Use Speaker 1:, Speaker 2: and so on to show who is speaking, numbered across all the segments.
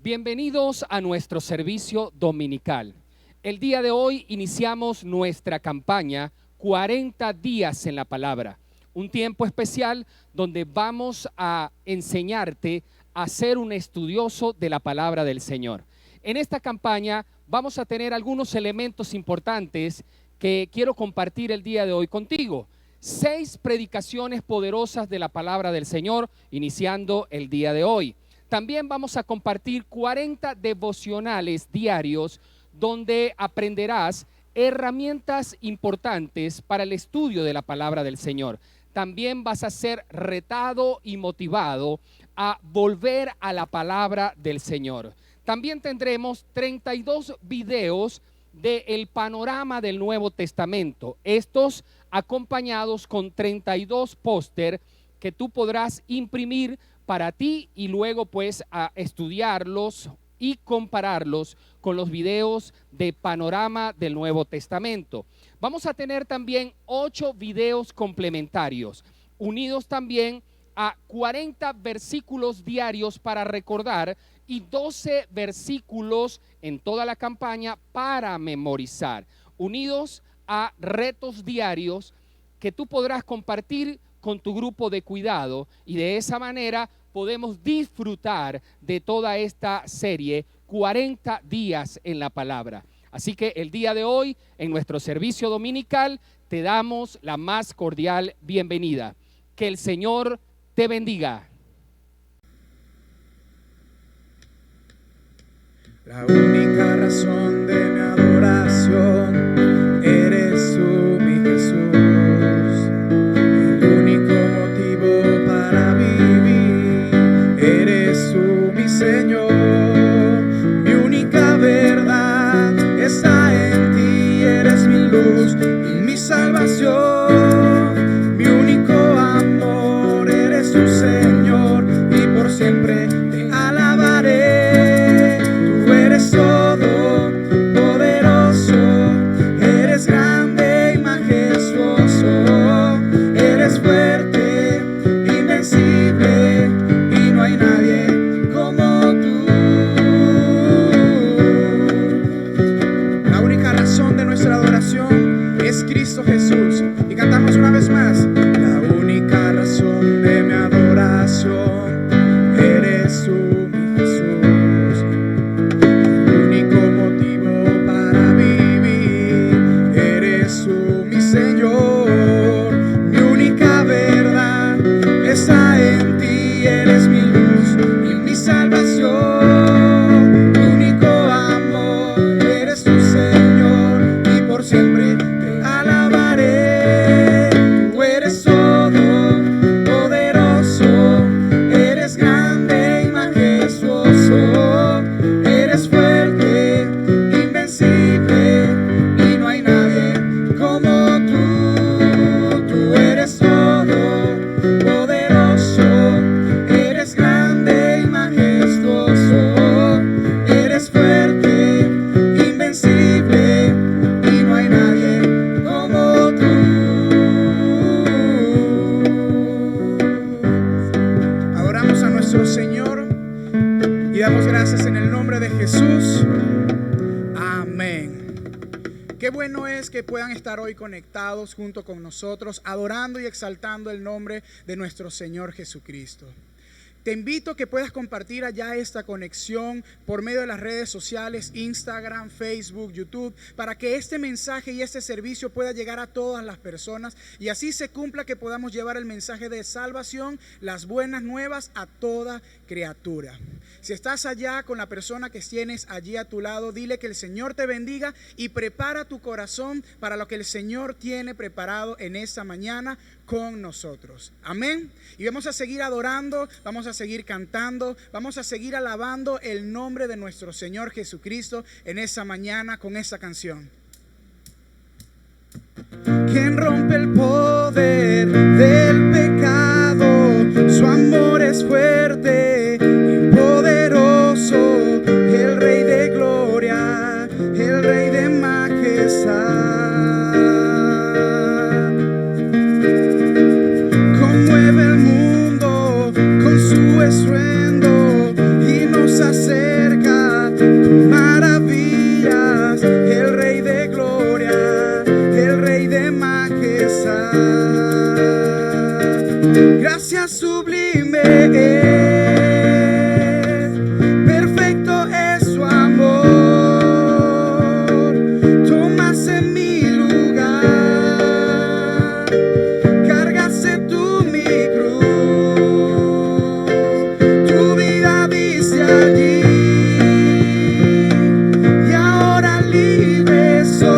Speaker 1: Bienvenidos a nuestro servicio dominical. El día de hoy iniciamos nuestra campaña 40 días en la palabra, un tiempo especial donde vamos a enseñarte a ser un estudioso de la palabra del Señor. En esta campaña vamos a tener algunos elementos importantes que quiero compartir el día de hoy contigo. 6 predicaciones poderosas de la palabra del Señor iniciando el día de hoy. También vamos a compartir 40 devocionales diarios donde aprenderás herramientas importantes para el estudio de la palabra del Señor. También vas a ser retado y motivado a volver a la palabra del Señor. También tendremos 32 videos del panorama del Nuevo Testamento. Estos acompañados con 32 póster que tú podrás imprimir para ti y luego pues a estudiarlos y compararlos con los videos de panorama del Nuevo Testamento. Vamos a tener también 8 videos complementarios, unidos también a 40 versículos diarios para recordar y 12 versículos en toda la campaña para memorizar, unidos a retos diarios que tú podrás compartir con tu grupo de cuidado, y de esa manera podemos disfrutar de toda esta serie 40 días en la palabra. Así que el día de hoy en nuestro servicio dominical te damos la más cordial bienvenida. Que el Señor te bendiga.
Speaker 2: La única razón de mi adoración eres tú, mi Jesús. El único motivo para vivir eres tú, mi Señor. Mi única verdad está en ti, eres mi luz y mi salvación. Mi único amor eres tú, Señor, y por siempre te alabaré. Todo poderoso, eres grande y majestuoso, eres fuerte, invencible, y no hay nadie como tú. La única razón de nuestra adoración es Cristo Jesús. Y cantamos una vez más. La única razón de mi adoración eres tú, mi Jesús. Señor, mi única verdad está en ti, eres mi luz y mi salvación. Mi único amor eres tu Señor, y por siempre te alabaré. Tú eres todo poderoso, eres grande y majestuoso, eres fuerte, invencible, y no hay nadie como tú. Tú eres todo poderoso, eres grande y majestuoso, eres fuerte, invencible, y no hay nadie como tú. Adoramos a nuestro Señor y damos gracias en el nombre de Jesús. Amén. Qué bueno es que puedan estar hoy conectados junto con nosotros, adorando y exaltando el nombre de nuestro Señor Jesucristo. Te invito a que puedas compartir allá esta conexión por medio de las redes sociales, Instagram, Facebook, YouTube, para que este mensaje y este servicio pueda llegar a todas las personas y así se cumpla que podamos llevar el mensaje de salvación, las buenas nuevas a toda criatura. Si estás allá con la persona que tienes allí a tu lado, dile que el Señor te bendiga y prepara tu corazón para lo que el Señor tiene preparado en esta mañana con nosotros. Amén. Y vamos a seguir adorando, vamos a seguir cantando, vamos a seguir alabando el nombre de nuestro Señor Jesucristo en esa mañana con esta canción. Quien rompe el poder del pecado, su amor es fuerte y poderoso, el Rey de gloria, el Rey de majestad. Conmueve el mundo con su estruendo y nos acerca Gracias sublime perfecto es su amor. Tomaste mi lugar, cargaste tú mi cruz, tu vida diste allí, y ahora libre soy.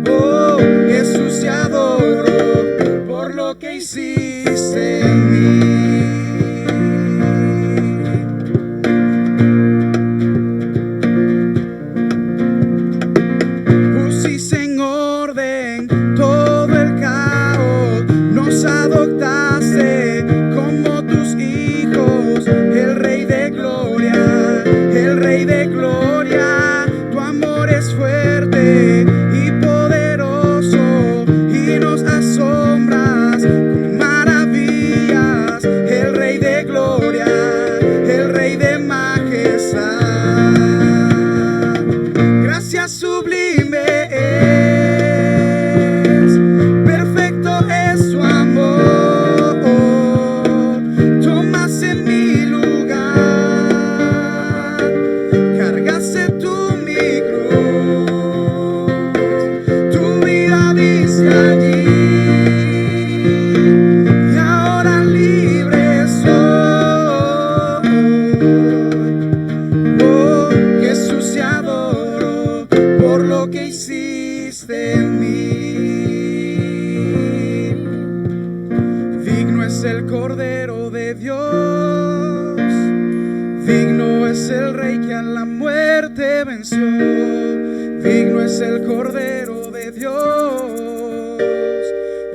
Speaker 2: Oh, Jesús, te adoro por lo que hiciste en mí. Pusiste en orden todo el caos, nos adoptaste como tus hijos, el Rey de Gloria, el Rey de Gloria. Tu amor es fuerte y poderoso y nos asombras con maravillas, el Rey de Gloria, el Rey de majestad. Gracias sublime es, perfecto es su amor. Tomaste mi lugar, cargaste tú mi cruz, tu vida diste allí, y ahora libre soy. Oh, Jesús, te adoro por lo que hiciste en mí. Digno es el Cordero de Dios, digno es el Rey que a la muerte venció. Digno es el Cordero de Dios,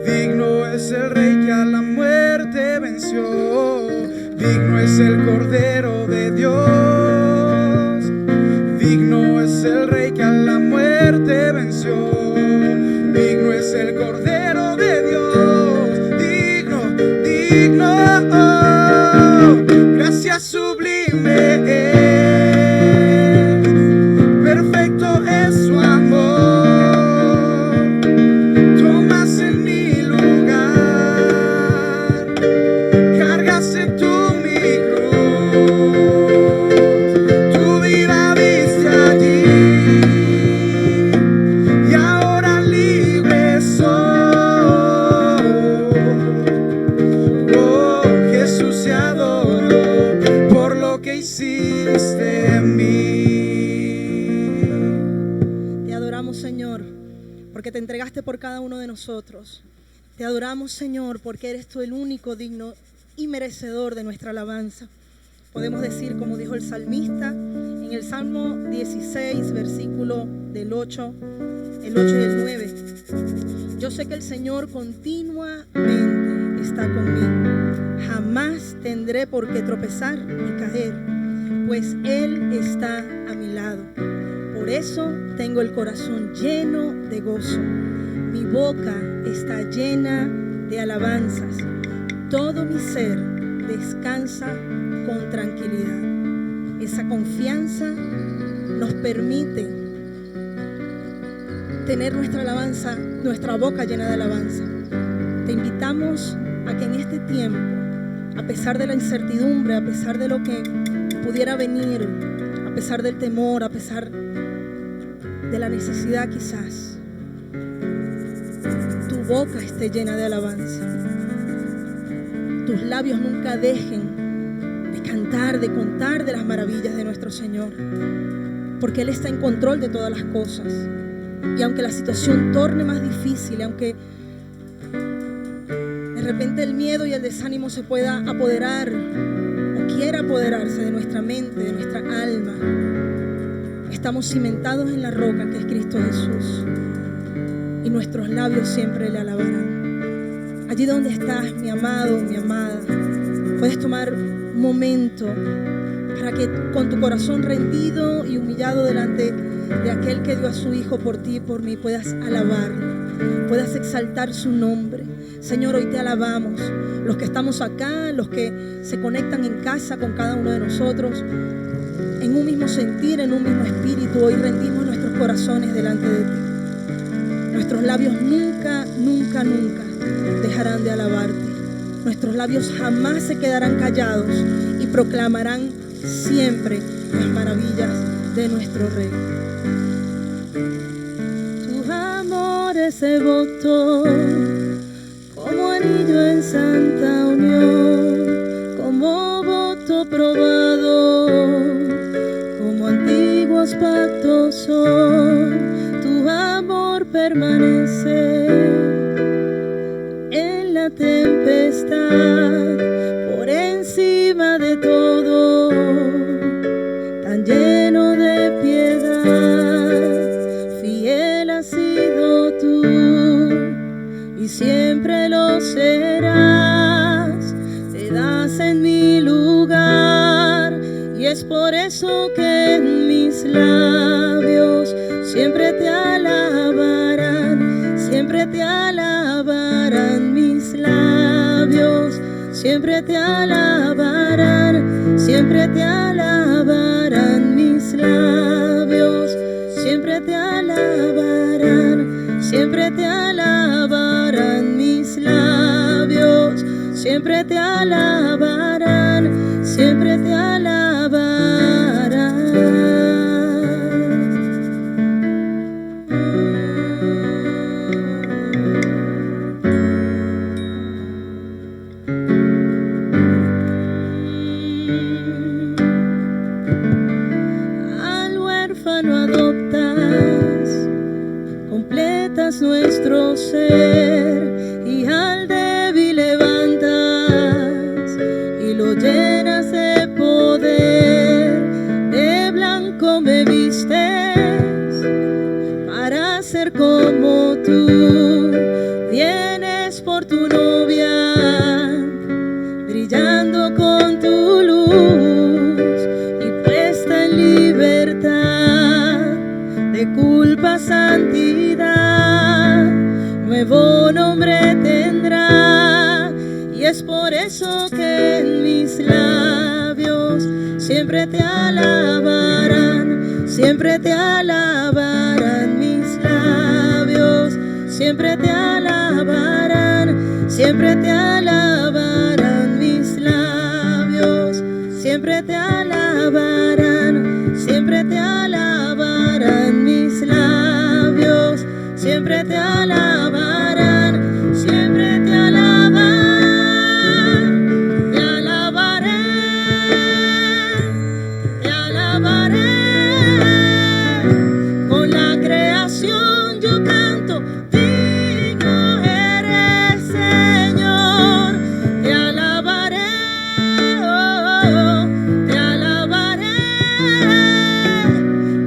Speaker 2: digno es el Rey que a la muerte venció. Digno es el Cordero de Dios, digno es el Rey que a la muerte venció. Digno es el Cordero de Dios, digno, digno. Gracias sublime es, perfecto es su amor. Tomaste mi lugar, cargaste tú mi cruz, tu vida diste allí, y ahora libre soy. Oh, Jesús, te adoro por lo que hiciste en mí.
Speaker 3: Te adoramos, Señor, porque te entregaste por cada uno de nosotros. Te adoramos, Señor, porque eres tú el único digno y merecedor de nuestra alabanza. Podemos decir, como dijo el salmista en el Salmo 16, versículo del 8, el 8 y el 9. Yo sé que el Señor continuamente está conmigo. Jamás tendré por qué tropezar ni caer, pues Él está a mi lado. Por eso tengo el corazón lleno de gozo. Mi boca está llena de alabanzas. Todo mi ser descansa con tranquilidad. Esa confianza nos permite tener nuestra alabanza, nuestra boca llena de alabanza. Te invitamos a que en este tiempo, a pesar de la incertidumbre, a pesar de lo que pudiera venir, a pesar del temor, a pesar de la necesidad quizás, tu boca esté llena de alabanza. Tus labios nunca dejen de cantar, de contar de las maravillas de nuestro Señor, porque Él está en control de todas las cosas. Y aunque la situación torne más difícil, aunque de repente el miedo y el desánimo se pueda apoderar o quiera apoderarse de nuestra mente, de nuestra alma, estamos cimentados en la roca que es Cristo Jesús, y nuestros labios siempre le alabarán. Allí donde estás, mi amado, mi amada, puedes tomar un momento para que con tu corazón rendido y humillado delante de aquel que dio a su Hijo por ti y por mí, puedas alabarle, puedas exaltar su nombre. Señor, hoy te alabamos. Los que estamos acá, los que se conectan en casa con cada uno de nosotros, en un mismo sentir, en un mismo espíritu, hoy rendimos nuestros corazones delante de ti. Nuestros labios nunca, nunca, nunca dejarán de alabarte. Nuestros labios jamás se quedarán callados y proclamarán siempre las maravillas de nuestro Rey. Tu amor es devoto, como anillo en santa unión, como voto probado, como antiguos pactos son. Tu amor permanece en la tempestad, por encima de todo, tan lleno de piedad. Fiel has sido tú y siempre lo serás. Te das en mi lugar y es por eso que en mis labios siempre te alabarán, siempre te alabarán mis labios, siempre te alabarán, siempre te alabarán mis labios, siempre te alabarán, siempre te alabarán mis labios, siempre te alabarán, siempre te alabarán. Nuestro ser y al débil levantas y lo llenas de poder. De blanco me vistes para ser como tú. Vienes por tu novia brillando con tu luz y puesta en libertad de culpa, santidad, nuevo nombre tendrá. Y es por eso que en mis labios siempre te alabarán, siempre te alabarán mis labios, siempre te alabarán, siempre te alabarán mis labios, siempre te alabarán, siempre te alabarán mis labios, siempre te alabarán, siempre te alabarán, te alabaré, te alabaré. Con la creación yo canto, digno eres, Señor, te alabaré, oh, te alabaré.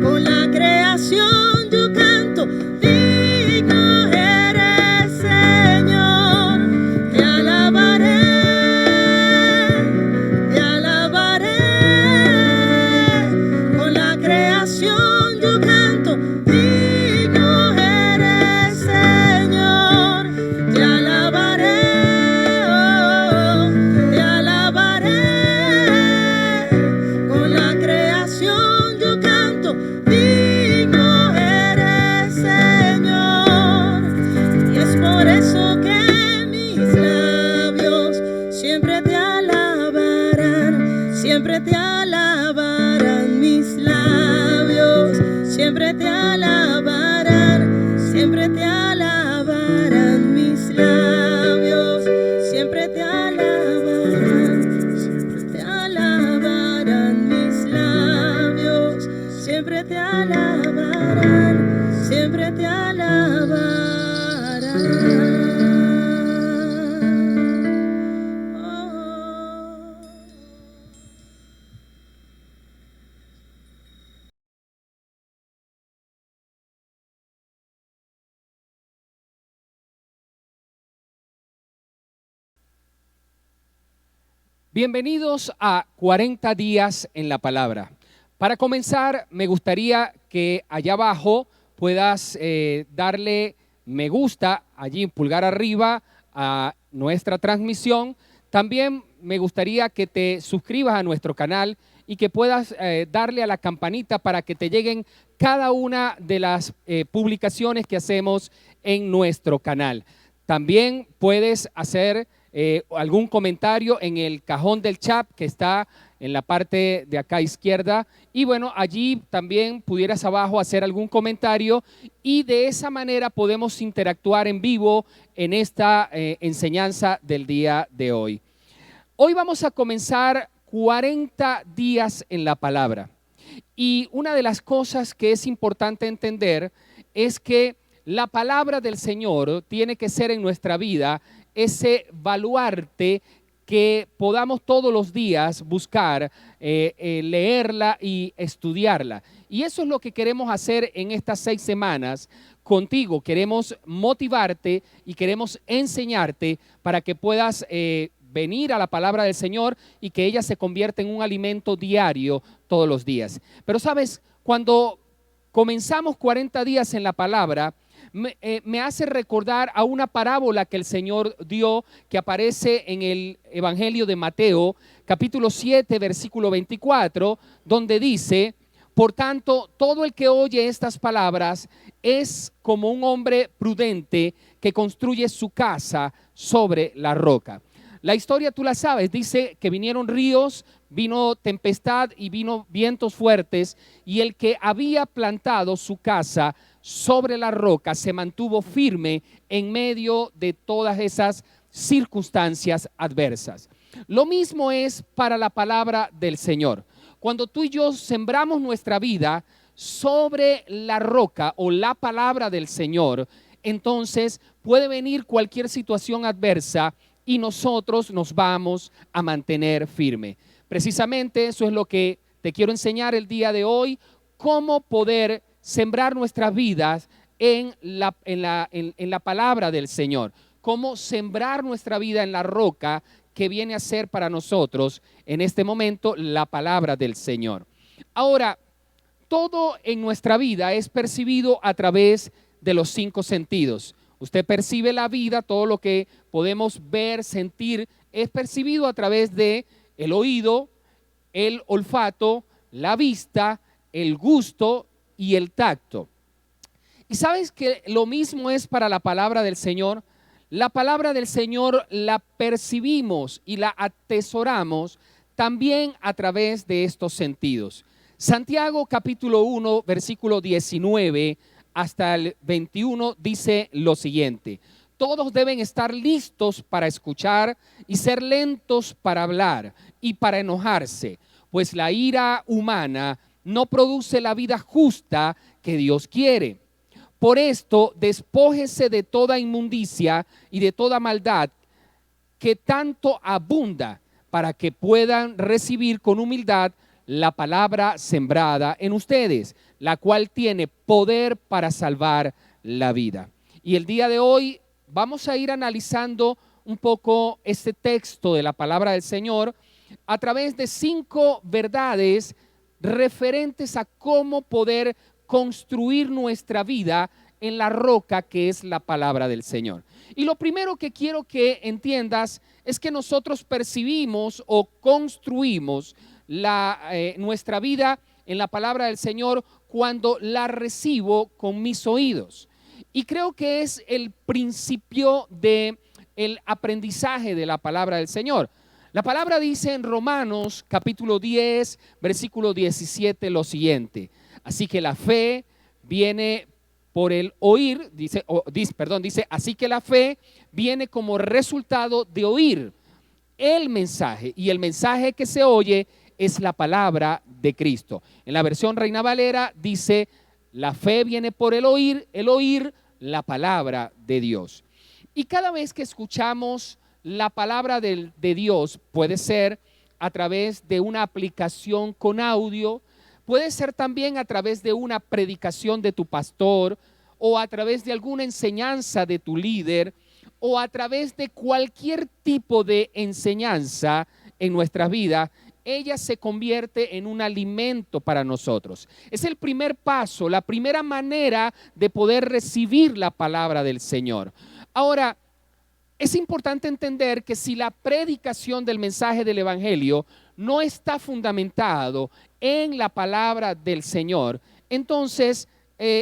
Speaker 3: Con la creación yo canto, digno eres, Señor, te alabaré, te alabaré. Con la creación yo canto, digno eres, Señor, te alabaré, oh, te alabaré. Con la creación yo canto, digno eres, Señor. Y es por eso que mis labios siempre te alabarán, siempre te alabarán mis labios, siempre te alabarán, siempre te alabarán mis labios, siempre te alabarán, siempre te alabarán mis labios, siempre te alabarán, siempre te alabarán. Oh.
Speaker 1: Bienvenidos a 40 días en la palabra. Para comenzar, me gustaría que allá abajo puedas darle me gusta, allí pulgar arriba a nuestra transmisión. También me gustaría que te suscribas a nuestro canal y que puedas darle a la campanita para que te lleguen cada una de las publicaciones que hacemos en nuestro canal. También puedes hacer algún comentario en el cajón del chat que está en la parte de acá izquierda, y bueno, allí también pudieras abajo hacer algún comentario y de esa manera podemos interactuar en vivo en esta enseñanza del día de hoy. Hoy vamos a comenzar 40 días en la palabra, y una de las cosas que es importante entender es que la palabra del Señor tiene que ser en nuestra vida ese baluarte que podamos todos los días buscar, leerla y estudiarla. Y eso es lo que queremos hacer en estas 6 semanas contigo. Queremos motivarte y queremos enseñarte para que puedas venir a la palabra del Señor y que ella se convierta en un alimento diario todos los días. Pero sabes, cuando comenzamos 40 días en la palabra, me hace recordar a una parábola que el Señor dio, que aparece en el Evangelio de Mateo, capítulo 7, versículo 24, donde dice: por tanto, todo el que oye estas palabras es como un hombre prudente que construye su casa sobre la roca. La historia tú la sabes, dice que vinieron ríos, vino tempestad y vino vientos fuertes, y el que había plantado su casa sobre la roca se mantuvo firme en medio de todas esas circunstancias adversas. Lo mismo es para la palabra del Señor. Cuando tú y yo sembramos nuestra vida sobre la roca o la palabra del Señor, entonces puede venir cualquier situación adversa y nosotros nos vamos a mantener firme. Precisamente eso es lo que te quiero enseñar el día de hoy, cómo poder sembrar nuestras vidas en la palabra del Señor, cómo sembrar nuestra vida en la roca que viene a ser para nosotros en este momento la palabra del Señor. Ahora, todo en nuestra vida es percibido a través de los 5 sentidos. Usted percibe la vida, todo lo que podemos ver, sentir, es percibido a través de el oído, el olfato, la vista, el gusto y el tacto. Y sabes que lo mismo es para la palabra del Señor. La palabra del Señor la percibimos y la atesoramos también a través de estos sentidos. Santiago capítulo 1, versículo 19 hasta el 21 dice lo siguiente: todos deben estar listos para escuchar y ser lentos para hablar y para enojarse, pues la ira humana no produce la vida justa que Dios quiere. Por esto, despójese de toda inmundicia y de toda maldad que tanto abunda, para que puedan recibir con humildad la palabra sembrada en ustedes, la cual tiene poder para salvar la vida. Y el día de hoy vamos a ir analizando un poco este texto de la palabra del Señor a través de 5 verdades referentes a cómo poder construir nuestra vida en la roca que es la palabra del Señor. Y lo primero que quiero que entiendas es que nosotros percibimos o construimos nuestra vida en la palabra del Señor cuando la recibo con mis oídos. Y creo que es el principio del aprendizaje de la palabra del Señor. La palabra dice en Romanos capítulo 10, versículo 17 lo siguiente: así que la fe viene por el oír, dice, así que la fe viene como resultado de oír el mensaje, y el mensaje que se oye es la palabra de Cristo. En la versión Reina Valera dice: la fe viene por el oír la palabra de Dios. Y cada vez que escuchamos la palabra de Dios, puede ser a través de una aplicación con audio, puede ser también a través de una predicación de tu pastor, o a través de alguna enseñanza de tu líder, o a través de cualquier tipo de enseñanza en nuestra vida, ella se convierte en un alimento para nosotros. Es el primer paso, la primera manera de poder recibir la palabra del Señor. Ahora, es importante entender que si la predicación del mensaje del Evangelio no está fundamentado en la palabra del Señor, entonces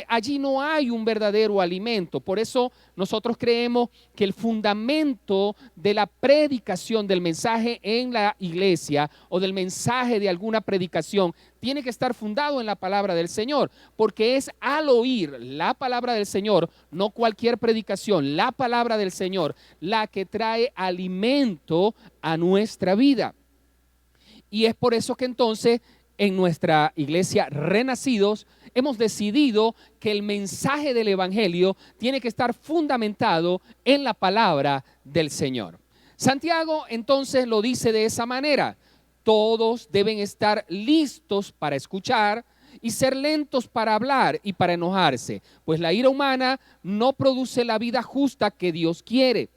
Speaker 1: allí no hay un verdadero alimento. Por eso nosotros creemos que el fundamento de la predicación del mensaje en la iglesia o del mensaje de alguna predicación tiene que estar fundado en la palabra del Señor, porque es al oír la palabra del Señor, no cualquier predicación, la palabra del Señor, la que trae alimento a nuestra vida. Y es por eso que entonces en nuestra iglesia Renacidos hemos decidido que el mensaje del evangelio tiene que estar fundamentado en la palabra del Señor. Santiago entonces lo dice de esa manera: todos deben estar listos para escuchar y ser lentos para hablar y para enojarse, pues la ira humana no produce la vida justa que Dios quiere.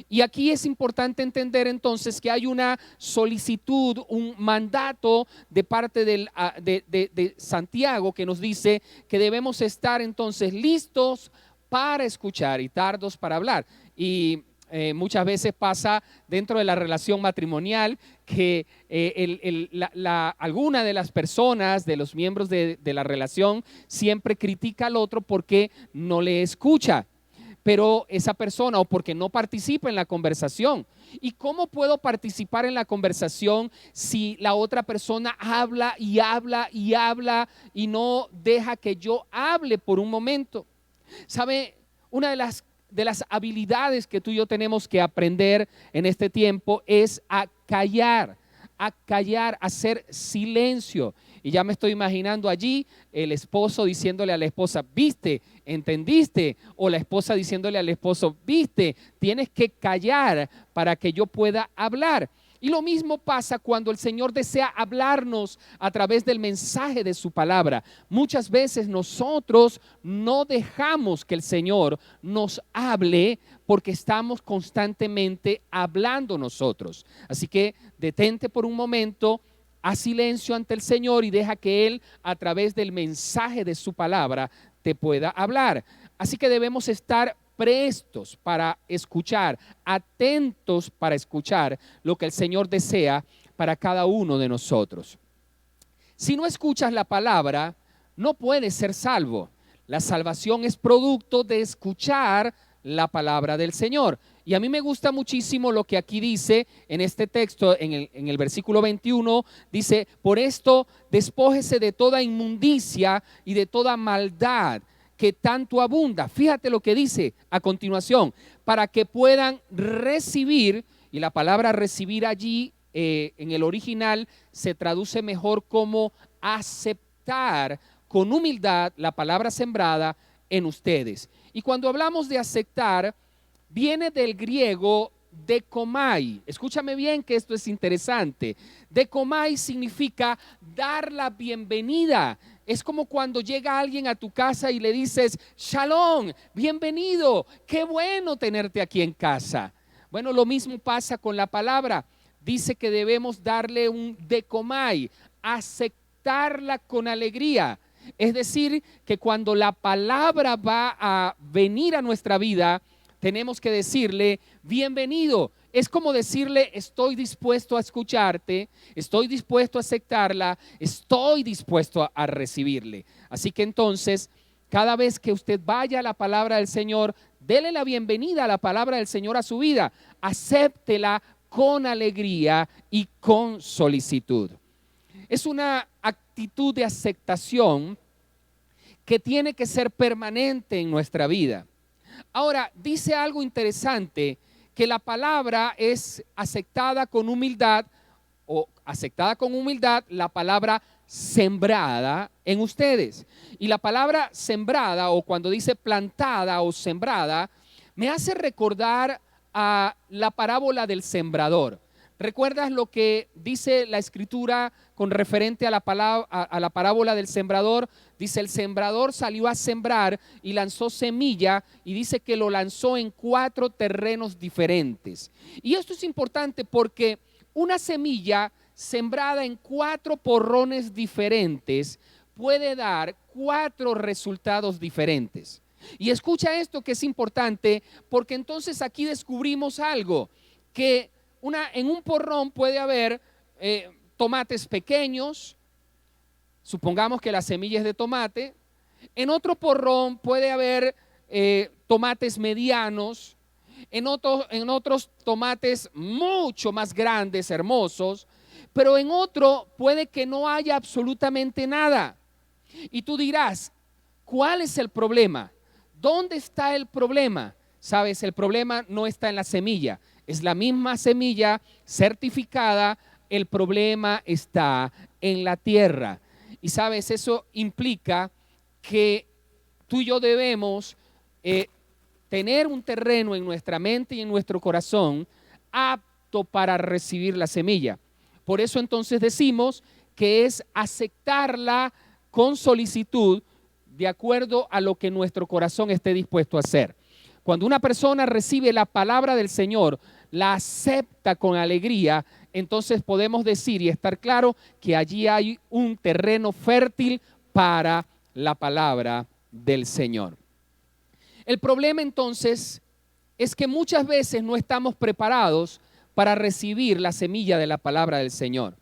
Speaker 1: Y aquí es importante entender entonces que hay una solicitud, un mandato de parte de Santiago que nos dice que debemos estar entonces listos para escuchar y tardos para hablar. Y muchas veces pasa dentro de la relación matrimonial que alguna de las personas, de los miembros de la relación, siempre critica al otro porque no le escucha. Pero esa persona, o porque no participa en la conversación. ¿Y cómo puedo participar en la conversación si la otra persona habla y habla y habla y no deja que yo hable por un momento? ¿Sabe? Una de las habilidades que tú y yo tenemos que aprender en este tiempo es a callar, a hacer silencio. Y ya me estoy imaginando allí el esposo diciéndole a la esposa: ¿viste? ¿Entendiste? O la esposa diciéndole al esposo: ¿viste? Tienes que callar para que yo pueda hablar. Y lo mismo pasa cuando el Señor desea hablarnos a través del mensaje de su palabra. Muchas veces nosotros no dejamos que el Señor nos hable porque estamos constantemente hablando nosotros. Así que detente por un momento, haz silencio ante el Señor y deja que Él, a través del mensaje de su palabra, te pueda hablar. Así que debemos estar prestos para escuchar, atentos para escuchar lo que el Señor desea para cada uno de nosotros. Si no escuchas la palabra, no puedes ser salvo. La salvación es producto de escuchar la palabra del Señor. Y a mí me gusta muchísimo lo que aquí dice en este texto, en el versículo 21, dice: por esto despójese de toda inmundicia y de toda maldad que tanto abunda. Fíjate lo que dice a continuación: para que puedan recibir, y la palabra recibir allí en el original se traduce mejor como aceptar con humildad la palabra sembrada en ustedes. Y cuando hablamos de aceptar, viene del griego dekomai. Escúchame bien que esto es interesante. Dekomai significa dar la bienvenida. Es como cuando llega alguien a tu casa y le dices: Shalom, bienvenido, qué bueno tenerte aquí en casa. Bueno, lo mismo pasa con la palabra. Dice que debemos darle un dekomai, aceptarla con alegría. Es decir, que cuando la palabra va a venir a nuestra vida, tenemos que decirle: bienvenido. Es como decirle: estoy dispuesto a escucharte, estoy dispuesto a aceptarla, estoy dispuesto a recibirle. Así que entonces, cada vez que usted vaya a la palabra del Señor, dele la bienvenida a la palabra del Señor a su vida. Acéptela con alegría y con solicitud. Es una actitud de aceptación que tiene que ser permanente en nuestra vida. Ahora, dice algo interesante, que la palabra es aceptada con humildad, o aceptada con humildad, la palabra sembrada en ustedes. Y la palabra sembrada, o cuando dice plantada o sembrada, me hace recordar a la parábola del sembrador. ¿Recuerdas lo que dice la escritura con referente a la parábola del sembrador? Dice: el sembrador salió a sembrar y lanzó semilla, y dice que lo lanzó en 4 terrenos diferentes. Y esto es importante porque una semilla sembrada en 4 porrones diferentes puede dar 4 resultados diferentes. Y escucha esto que es importante, porque entonces aquí descubrimos algo, que en un porrón puede haber tomates pequeños, supongamos que la semilla es de tomate. En otro porrón puede haber tomates medianos, en otros tomates mucho más grandes, hermosos, pero en otro puede que no haya absolutamente nada. Y tú dirás, ¿cuál es el problema? ¿Dónde está el problema? Sabes, el problema no está en la semilla, es la misma semilla certificada, el problema está en la tierra. Y sabes, eso implica que tú y yo debemos tener un terreno en nuestra mente y en nuestro corazón apto para recibir la semilla. Por eso entonces decimos que es aceptarla con solicitud de acuerdo a lo que nuestro corazón esté dispuesto a hacer. Cuando una persona recibe la palabra del Señor, la acepta con alegría, entonces podemos decir y estar claro que allí hay un terreno fértil para la palabra del Señor. El problema entonces es que muchas veces no estamos preparados para recibir la semilla de la palabra del Señor.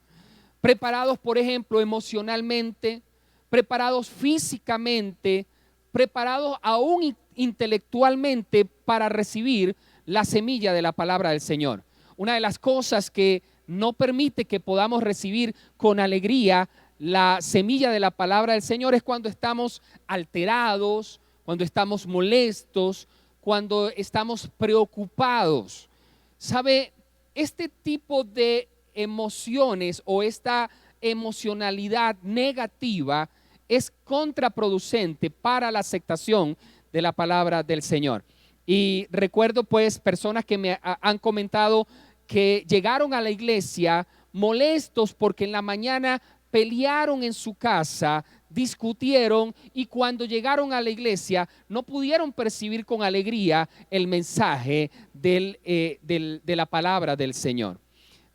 Speaker 1: Preparados, por ejemplo, emocionalmente, preparados físicamente, preparados aún intelectualmente para recibir la semilla de la palabra del Señor. Una de las cosas que no permite que podamos recibir con alegría la semilla de la palabra del Señor es cuando estamos alterados, cuando estamos molestos, cuando estamos preocupados. ¿Sabe? Este tipo de emociones o esta emocionalidad negativa es contraproducente para la aceptación de la palabra del Señor. Y recuerdo pues personas que me han comentado que llegaron a la iglesia molestos porque en la mañana pelearon en su casa, discutieron y cuando llegaron a la iglesia no pudieron percibir con alegría el mensaje de la palabra del Señor.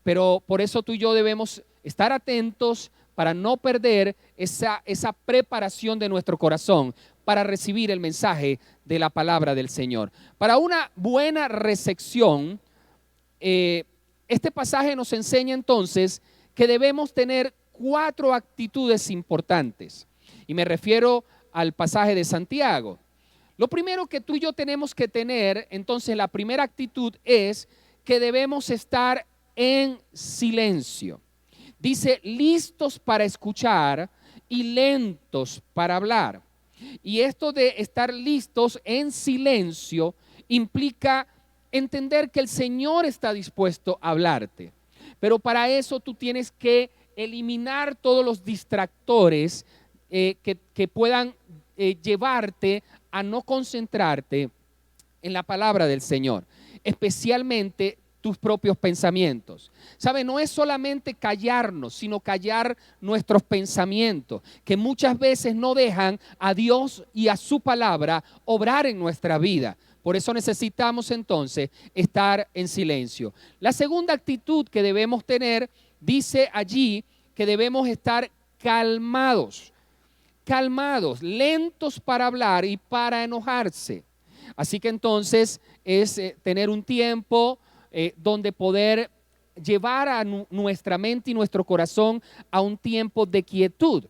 Speaker 1: Pero por eso tú y yo debemos estar atentos para no perder esa preparación de nuestro corazón para recibir el mensaje de la palabra del Señor. Para una buena recepción, este pasaje nos enseña entonces que debemos tener 4 actitudes importantes. Y me refiero al pasaje de Santiago. Lo primero que tú y yo tenemos que tener, entonces la primera actitud es que debemos estar en silencio. Dice, listos para escuchar y lentos para hablar. Y esto de estar listos en silencio implica entender que el Señor está dispuesto a hablarte. Pero para eso tú tienes que eliminar todos los distractores que puedan llevarte a no concentrarte en la palabra del Señor, especialmente tus propios pensamientos. ¿Sabe? No es solamente callarnos, sino callar nuestros pensamientos, que muchas veces no dejan a Dios y a su palabra obrar en nuestra vida. Por eso necesitamos entonces estar en silencio. La segunda actitud que debemos tener, dice allí que debemos estar calmados, lentos para hablar y para enojarse. Así que entonces es tener un tiempo donde poder llevar a nuestra mente y nuestro corazón a un tiempo de quietud.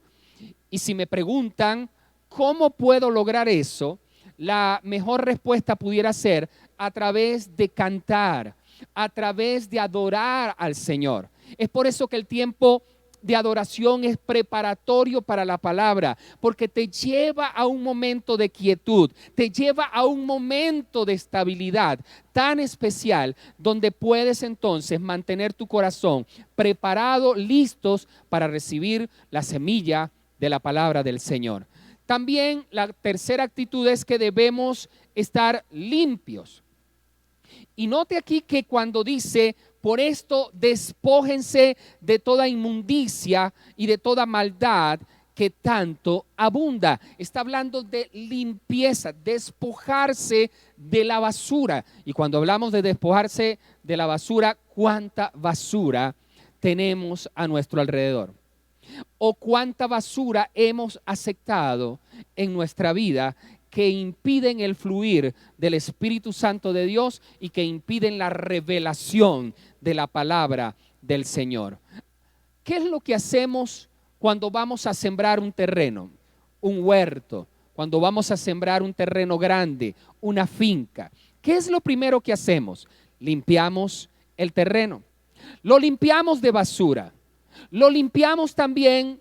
Speaker 1: Y si me preguntan, ¿cómo puedo lograr eso? La mejor respuesta pudiera ser a través de cantar, a través de adorar al Señor. Es por eso que el tiempo de adoración es preparatorio para la palabra, porque te lleva a un momento de quietud, te lleva a un momento de estabilidad tan especial, donde puedes entonces mantener tu corazón preparado, listos para recibir la semilla de la palabra del Señor. También la tercera actitud es que debemos estar limpios. Y note aquí que cuando dice, por esto despójense de toda inmundicia y de toda maldad que tanto abunda. Está hablando de limpieza, despojarse de la basura. Y cuando hablamos de despojarse de la basura, ¿cuánta basura tenemos a nuestro alrededor? ¿O cuánta basura hemos aceptado en nuestra vida que impiden el fluir del Espíritu Santo de Dios y que impiden la revelación de la palabra del Señor? ¿Qué es lo que hacemos cuando vamos a sembrar un terreno, un huerto, cuando vamos a sembrar un terreno grande, una finca? ¿Qué es lo primero que hacemos? Limpiamos el terreno. Lo limpiamos de basura. Lo limpiamos también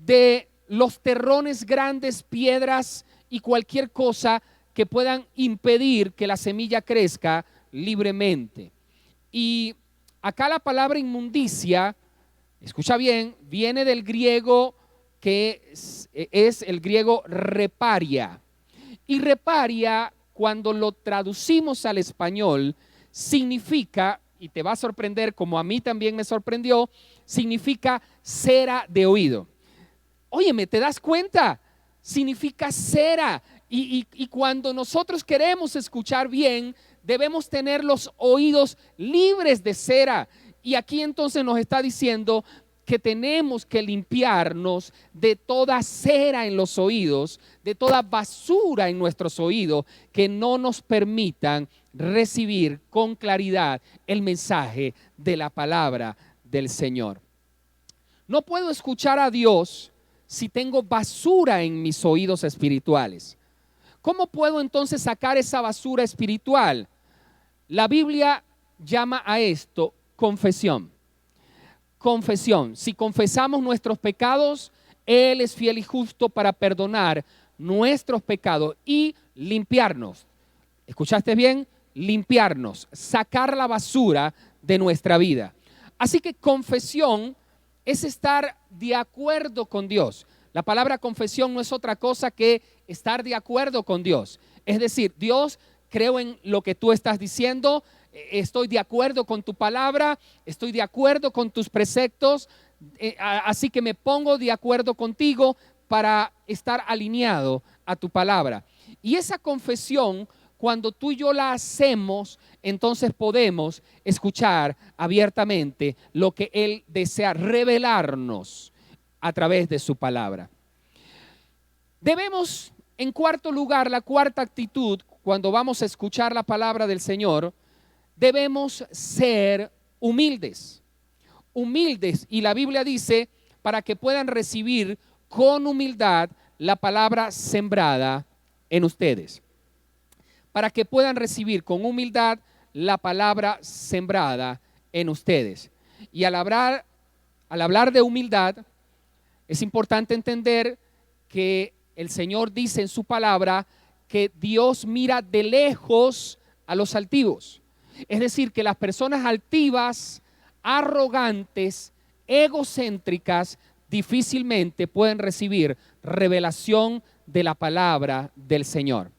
Speaker 1: de los terrones grandes, piedras y cualquier cosa que puedan impedir que la semilla crezca libremente. Y acá la palabra inmundicia, escucha bien, viene del griego que es el griego reparia. Y reparia, cuando lo traducimos al español, significa, y te va a sorprender como a mí también me sorprendió, significa cera de oído. Óyeme, ¿te das cuenta? Significa cera. Y cuando nosotros queremos escuchar bien, debemos tener los oídos libres de cera. Y aquí entonces nos está diciendo que tenemos que limpiarnos de toda cera en los oídos, de toda basura en nuestros oídos que no nos permitan recibir con claridad el mensaje de la palabra del Señor. No puedo escuchar a Dios si tengo basura en mis oídos espirituales. ¿Cómo puedo entonces sacar esa basura espiritual? La Biblia llama a esto confesión. Confesión. Si confesamos nuestros pecados, Él es fiel y justo para perdonar nuestros pecados y limpiarnos. ¿Escuchaste bien? Limpiarnos, sacar la basura de nuestra vida. Así que confesión es estar de acuerdo con Dios. La palabra confesión no es otra cosa que estar de acuerdo con Dios. Es decir, Dios, creo en lo que tú estás diciendo, estoy de acuerdo con tu palabra, estoy de acuerdo con tus preceptos, así que me pongo de acuerdo contigo para estar alineado a tu palabra. Y esa confesión, cuando tú y yo la hacemos, entonces podemos escuchar abiertamente lo que Él desea revelarnos a través de su palabra. Debemos, en cuarto lugar, la cuarta actitud, cuando vamos a escuchar la palabra del Señor, debemos ser humildes. Humildes, y la Biblia dice, para que puedan recibir con humildad la palabra sembrada en ustedes. Para que puedan recibir con humildad la palabra sembrada en ustedes. Y al hablar de humildad, es importante entender que el Señor dice en su palabra que Dios mira de lejos a los altivos. Es decir, que las personas altivas, arrogantes, egocéntricas, difícilmente pueden recibir revelación de la palabra del Señor.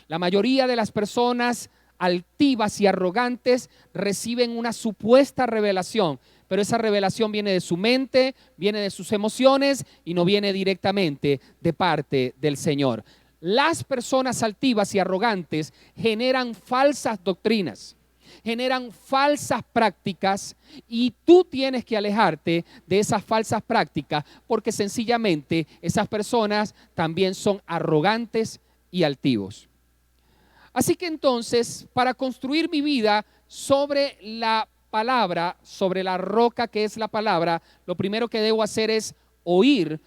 Speaker 1: La mayoría de las personas altivas y arrogantes reciben una supuesta revelación, pero esa revelación viene de su mente, viene de sus emociones y no viene directamente de parte del Señor. Las personas altivas y arrogantes generan falsas doctrinas, generan falsas prácticas, y tú tienes que alejarte de esas falsas prácticas, porque sencillamente esas personas también son arrogantes y altivos. Así que entonces, para construir mi vida sobre la palabra, sobre la roca que es la palabra, lo primero que debo hacer es oír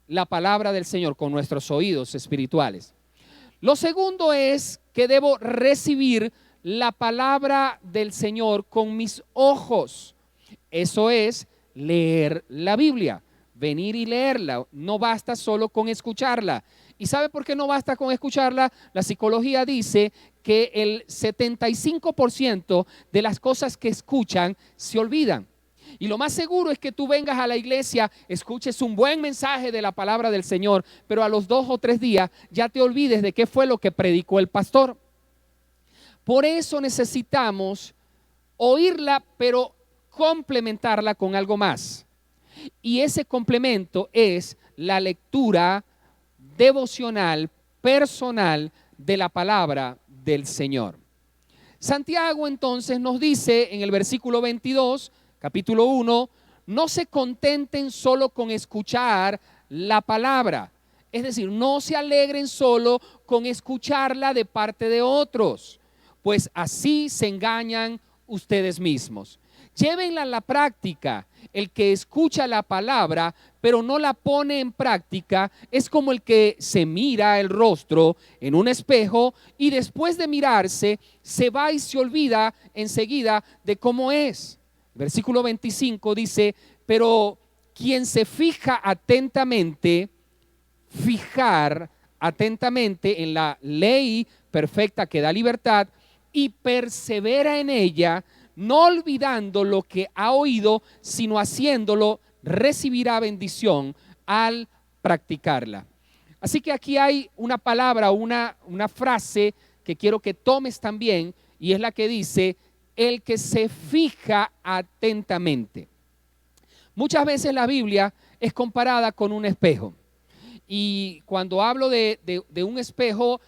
Speaker 1: la palabra del Señor con nuestros oídos espirituales. Lo segundo es que debo recibir la palabra del Señor con mis ojos. Eso es leer la Biblia, venir y leerla. No basta solo con escucharla. ¿Y sabe por qué no basta con escucharla? La psicología dice que el 75% de las cosas que escuchan se olvidan. Y lo más seguro es que tú vengas a la iglesia, escuches un buen mensaje de la palabra del Señor, pero a los 2 o 3 días ya te olvides de qué fue lo que predicó el pastor. Por eso necesitamos oírla, pero complementarla con algo más. Y ese complemento es la lectura devocional, personal de la palabra del Señor. Santiago entonces nos dice en el versículo 22, capítulo 1, no se contenten solo con escuchar la palabra. Es decir, no se alegren solo con escucharla de parte de otros, pues así se engañan ustedes mismos. Llévenla a la práctica el que escucha la palabra, pero no la pone en práctica, es como el que se mira el rostro en un espejo y después de mirarse, se va y se olvida enseguida de cómo es. Versículo 25 dice, pero quien se fija atentamente, fijar atentamente en la ley perfecta que da libertad y persevera en ella, no olvidando lo que ha oído, sino haciéndolo, recibirá bendición al practicarla. Así que aquí hay una palabra, una frase que quiero que tomes también, y es la que dice, el que se fija atentamente. Muchas veces la Biblia es comparada con un espejo. Y cuando hablo de un espejo,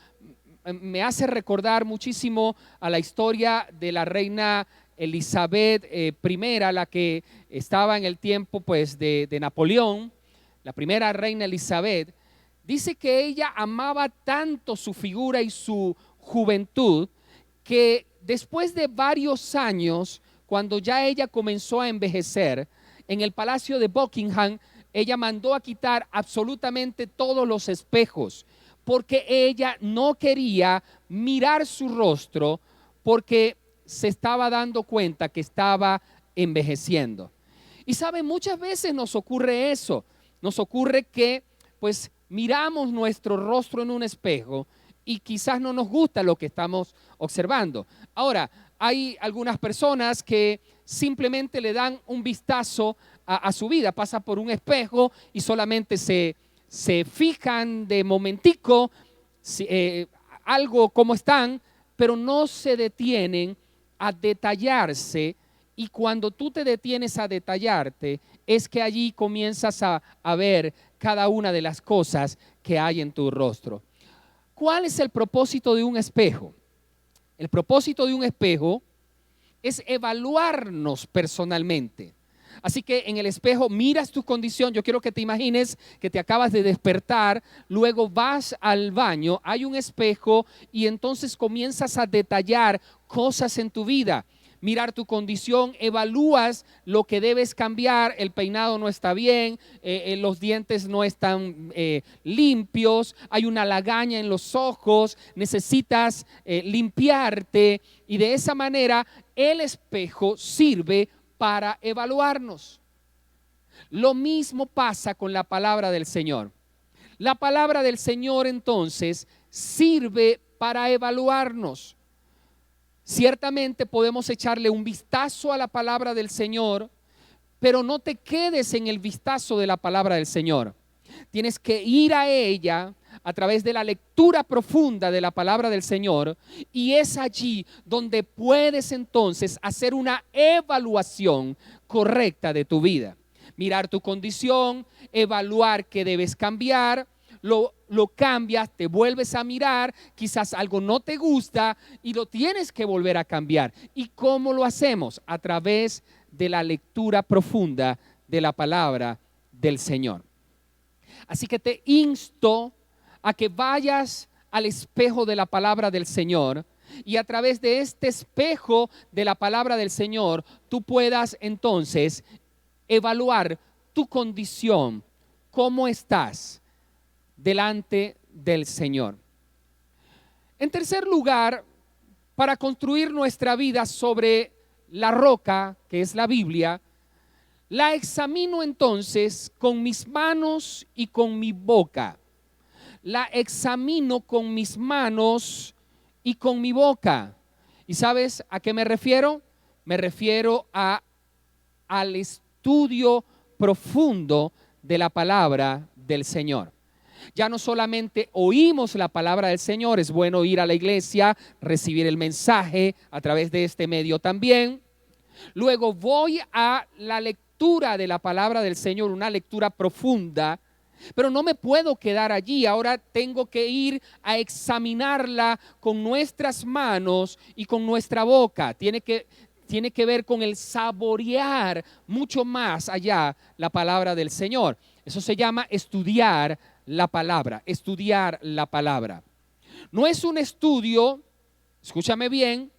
Speaker 1: me hace recordar muchísimo a la historia de la reina Elizabeth I, la que estaba en el tiempo pues de Napoleón, la primera reina Elizabeth. Dice que ella amaba tanto su figura y su juventud que después de varios años, cuando ya ella comenzó a envejecer, en el palacio de Buckingham, ella mandó a quitar absolutamente todos los espejos, porque ella no quería mirar su rostro, porque se estaba dando cuenta que estaba envejeciendo. Y saben, muchas veces nos ocurre eso, nos ocurre que pues miramos nuestro rostro en un espejo y quizás no nos gusta lo que estamos observando. Ahora, hay algunas personas que simplemente le dan un vistazo a su vida, pasa por un espejo y solamente se fijan de momentico algo como están, pero no se detienen a detallarse, y cuando tú te detienes a detallarte es que allí comienzas a ver cada una de las cosas que hay en tu rostro. ¿Cuál es el propósito de un espejo? El propósito de un espejo es evaluarnos personalmente. Así que en el espejo miras tu condición. Yo quiero que te imagines que te acabas de despertar, luego vas al baño, hay un espejo y entonces comienzas a detallar cosas en tu vida. Mirar tu condición, evalúas lo que debes cambiar, el peinado no está bien, los dientes no están limpios, hay una lagaña en los ojos, necesitas limpiarte, y de esa manera el espejo sirve para evaluarnos. Lo mismo pasa con la palabra del Señor. La palabra del Señor entonces sirve para evaluarnos. Ciertamente podemos echarle un vistazo a la palabra del Señor, pero no te quedes en el vistazo de la palabra del Señor. Tienes que ir a ella a través de la lectura profunda de la palabra del Señor, y es allí donde puedes entonces hacer una evaluación correcta de tu vida. Mirar tu condición, evaluar qué debes cambiar. Lo cambias, te vuelves a mirar, quizás algo no te gusta y lo tienes que volver a cambiar. ¿Y cómo lo hacemos? A través de la lectura profunda de la palabra del Señor. Así que te insto a que vayas al espejo de la palabra del Señor, y a través de este espejo de la palabra del Señor tú puedas entonces evaluar tu condición, cómo estás delante del Señor. En tercer lugar, para construir nuestra vida sobre la roca, que es la Biblia, la examino entonces con mis manos y con mi boca. La examino con mis manos y con mi boca. ¿Y sabes a qué me refiero? Me refiero al estudio profundo de la palabra del Señor. Ya no solamente oímos la palabra del Señor, es bueno ir a la iglesia, recibir el mensaje a través de este medio también. Luego voy a la lectura de la palabra del Señor, una lectura profunda, pero no me puedo quedar allí. Ahora tengo que ir a examinarla con nuestras manos y con nuestra boca. Tiene que ver con el saborear mucho más allá la palabra del Señor. Eso se llama estudiar la palabra, estudiar la palabra. No es un estudio, escúchame bien,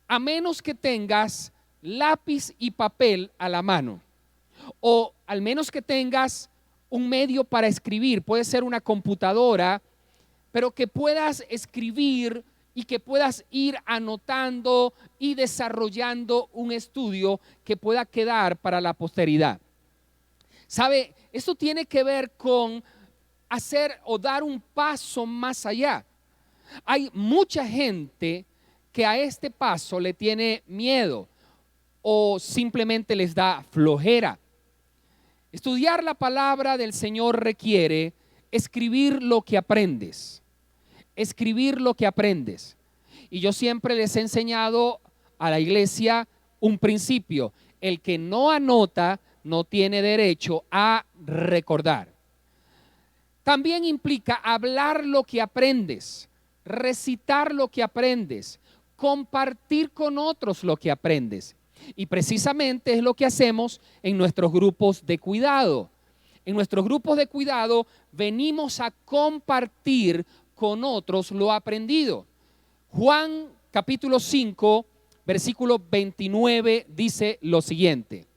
Speaker 1: a menos que tengas lápiz y papel a la mano, o al menos que tengas un medio para escribir, puede ser una computadora, pero que puedas escribir y que puedas ir anotando y desarrollando un estudio que pueda quedar para la posteridad. ¿Sabe? Esto tiene que ver con hacer o dar un paso más allá. Hay mucha gente que a este paso le tiene miedo o simplemente les da flojera. Estudiar la palabra del Señor requiere escribir lo que aprendes. Escribir lo que aprendes. Y yo siempre les he enseñado a la iglesia un principio: el que no anota no tiene derecho a recordar. También implica hablar lo que aprendes, recitar lo que aprendes, compartir con otros lo que aprendes. Y precisamente es lo que hacemos en nuestros grupos de cuidado. En nuestros grupos de cuidado venimos a compartir con otros lo aprendido. Juan capítulo 5, versículo 29 dice lo siguiente: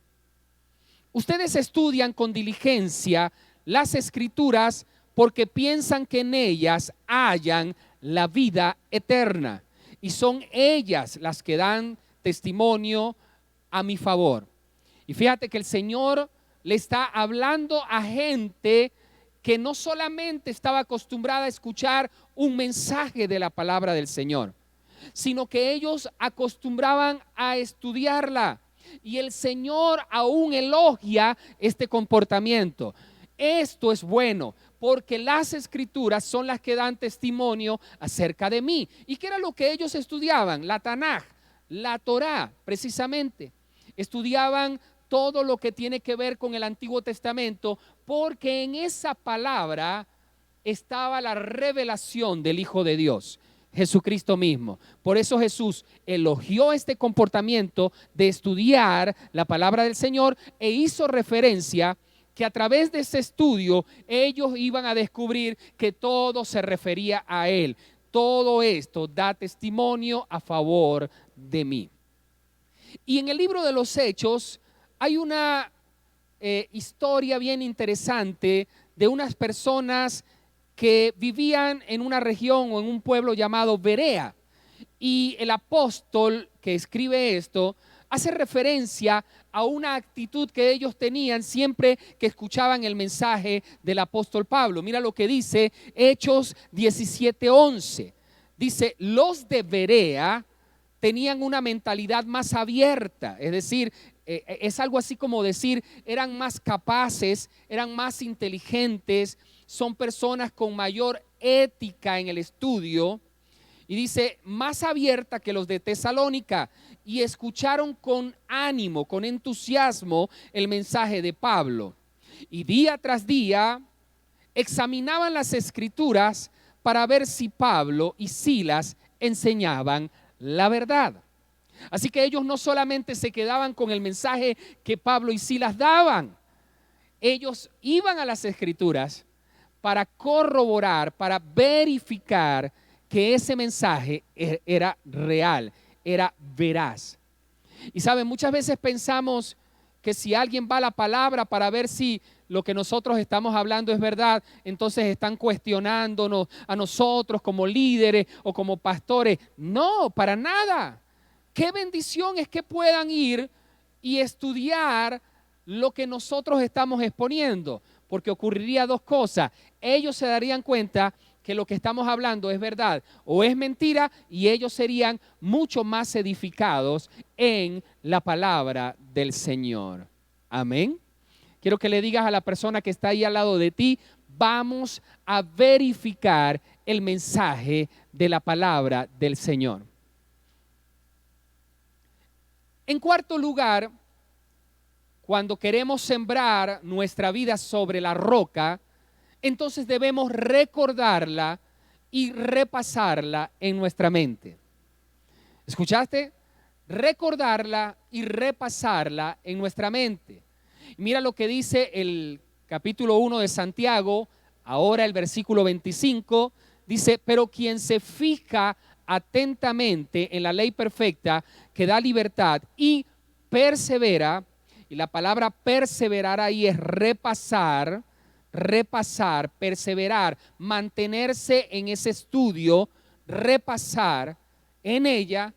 Speaker 1: ustedes estudian con diligencia las escrituras porque piensan que en ellas hallan la vida eterna, y son ellas las que dan testimonio a mi favor. Y fíjate que el Señor le está hablando a gente que no solamente estaba acostumbrada a escuchar un mensaje de la palabra del Señor, sino que ellos acostumbraban a estudiarla. Y el Señor aún elogia este comportamiento. Esto es bueno, porque las escrituras son las que dan testimonio acerca de mí. ¿Y qué era lo que ellos estudiaban? La Tanaj, la Torá, precisamente. Estudiaban todo lo que tiene que ver con el Antiguo Testamento, porque en esa palabra estaba la revelación del Hijo de Dios, Jesucristo mismo. Por eso Jesús elogió este comportamiento de estudiar la palabra del Señor e hizo referencia que a través de ese estudio ellos iban a descubrir que todo se refería a Él. Todo esto da testimonio a favor de mí. Y en el libro de los Hechos hay una historia bien interesante de unas personas que vivían en una región o en un pueblo llamado Berea. Y el apóstol que escribe esto hace referencia a una actitud que ellos tenían siempre que escuchaban el mensaje del apóstol Pablo. Mira lo que dice Hechos 17:11. Dice: los de Berea tenían una mentalidad más abierta, es decir, es algo así como decir, eran más capaces, eran más inteligentes, son personas con mayor ética en el estudio. Y dice, más abierta que los de Tesalónica, y escucharon con ánimo, con entusiasmo el mensaje de Pablo. Y día tras día examinaban las escrituras para ver si Pablo y Silas enseñaban la verdad. Así que ellos no solamente se quedaban con el mensaje que Pablo y Silas daban, ellos iban a las escrituras para corroborar, para verificar que ese mensaje era real, era veraz. Y saben, muchas veces pensamos que si alguien va a la palabra para ver si lo que nosotros estamos hablando es verdad, entonces están cuestionándonos a nosotros como líderes o como pastores. No, para nada. Qué bendición es que puedan ir y estudiar lo que nosotros estamos exponiendo, porque ocurriría dos cosas. Ellos se darían cuenta que lo que estamos hablando es verdad o es mentira, y ellos serían mucho más edificados en la palabra del Señor. Amén. Quiero que le digas a la persona que está ahí al lado de ti: vamos a verificar el mensaje de la palabra del Señor. En cuarto lugar, cuando queremos sembrar nuestra vida sobre la roca, entonces debemos recordarla y repasarla en nuestra mente. ¿Escuchaste? Recordarla y repasarla en nuestra mente. Mira lo que dice el capítulo 1 de Santiago, ahora el versículo 25, dice: pero quien se fija atentamente en la ley perfecta que da libertad y persevera, y la palabra perseverar ahí es repasar, perseverar, mantenerse en ese estudio, repasar en ella,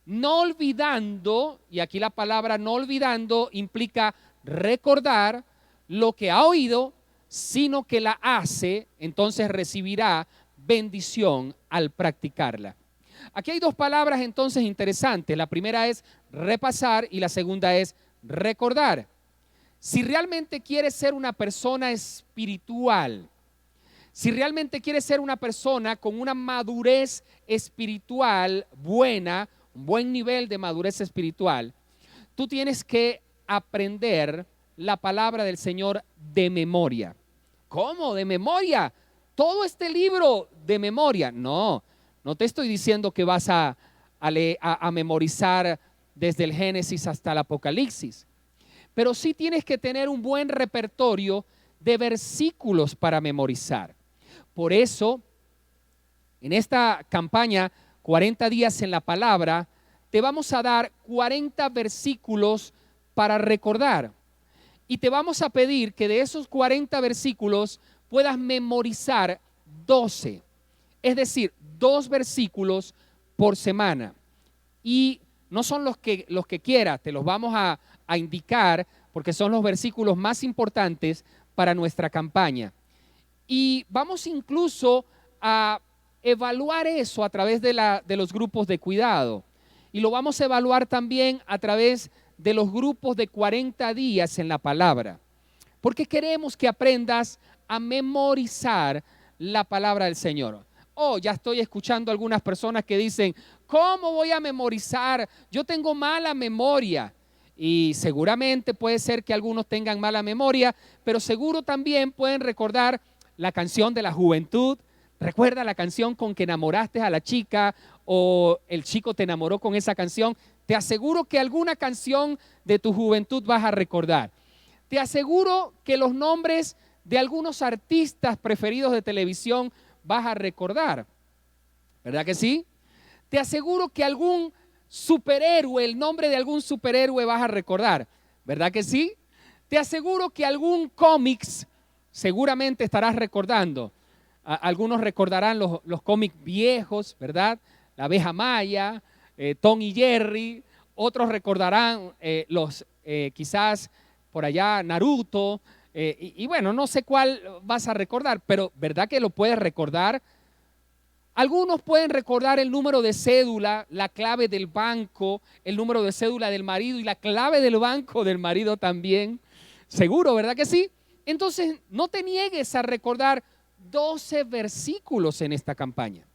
Speaker 1: no olvidando, y aquí la palabra no olvidando implica recordar lo que ha oído, sino que la hace, entonces recibirá bendición al practicarla. Aquí hay dos palabras entonces interesantes. La primera es repasar y la segunda es recordar. Si realmente quieres ser una persona espiritual, si realmente quieres ser una persona con una madurez espiritual buena, un buen nivel de madurez espiritual, tú tienes que aprender la palabra del Señor de memoria. ¿Cómo? ¿De memoria? Todo este libro de memoria. No te estoy diciendo que vas a memorizar desde el Génesis hasta el Apocalipsis, pero sí tienes que tener un buen repertorio de versículos para memorizar. Por eso, en esta campaña, 40 días en la palabra, te vamos a dar 40 versículos para recordar. Y te vamos a pedir que de esos 40 versículos puedas memorizar 12. Es decir, 2 versículos por semana. Y no son los que quieras, te los vamos a indicar porque son los versículos más importantes para nuestra campaña. Y vamos incluso a evaluar eso a través de los grupos de cuidado. Y lo vamos a evaluar también a través de los grupos de 40 días en la palabra. Porque queremos que aprendas a memorizar la palabra del Señor. Ya estoy escuchando algunas personas que dicen, ¿cómo voy a memorizar? Yo tengo mala memoria. Y seguramente puede ser que algunos tengan mala memoria, pero seguro también pueden recordar la canción de la juventud. Recuerda la canción con que enamoraste a la chica o el chico te enamoró con esa canción. Te aseguro que alguna canción de tu juventud vas a recordar. Te aseguro que los nombres de algunos artistas preferidos de televisión vas a recordar. ¿Verdad que sí? Te aseguro que algún superhéroe, el nombre de algún superhéroe vas a recordar. ¿Verdad que sí? Te aseguro que algún cómics seguramente estarás recordando. Algunos recordarán los cómics viejos, ¿verdad? La abeja Maya, Tom y Jerry. Otros recordarán quizás por allá Naruto. Y bueno, no sé cuál vas a recordar, pero ¿verdad que lo puedes recordar? Algunos pueden recordar el número de cédula, la clave del banco, el número de cédula del marido y la clave del banco del marido también. Seguro, ¿verdad que sí? Entonces, no te niegues a recordar 12 versículos en esta campaña,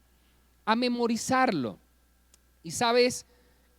Speaker 1: a memorizarlo. Y sabes,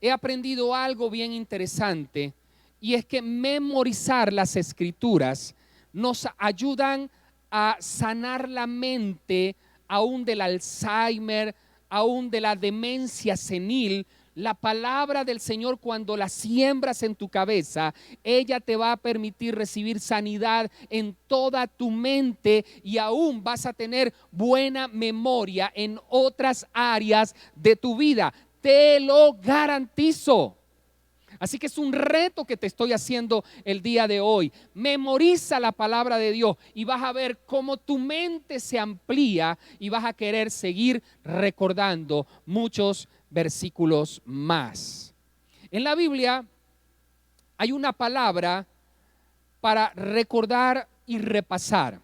Speaker 1: he aprendido algo bien interesante, y es que memorizar las escrituras nos ayudan a sanar la mente aún del Alzheimer, aún de la demencia senil. La palabra del Señor, cuando la siembras en tu cabeza, ella te va a permitir recibir sanidad en toda tu mente y aún vas a tener buena memoria en otras áreas de tu vida. Te lo garantizo. Así que es un reto que te estoy haciendo el día de hoy. Memoriza la palabra de Dios y vas a ver cómo tu mente se amplía y vas a querer seguir recordando muchos versículos más. En la Biblia hay una palabra para recordar y repasar.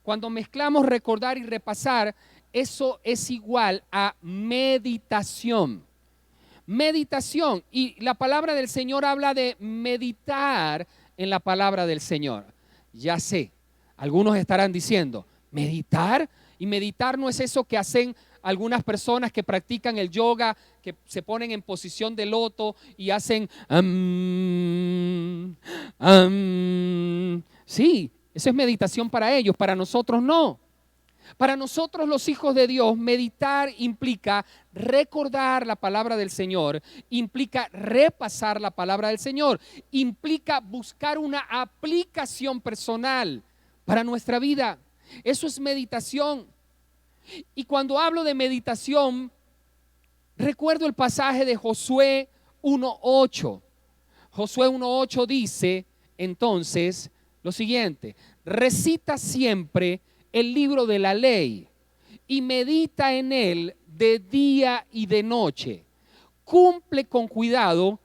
Speaker 1: Cuando mezclamos recordar y repasar, eso es igual a meditación. Meditación, y la palabra del Señor habla de meditar en la palabra del Señor. Ya sé, algunos estarán diciendo, ¿meditar? Y meditar no es eso que hacen algunas personas que practican el yoga, que se ponen en posición de loto y hacen sí, eso es meditación para ellos, para nosotros no. Para nosotros los hijos de Dios, meditar implica recordar la palabra del Señor, implica repasar la palabra del Señor, implica buscar una aplicación personal para nuestra vida. Eso es meditación. Y cuando hablo de meditación, recuerdo el pasaje de Josué 1:8. Josué 1:8 dice entonces lo siguiente: recita siempre el libro de la ley y medita en él de día y de noche. Cumple con cuidado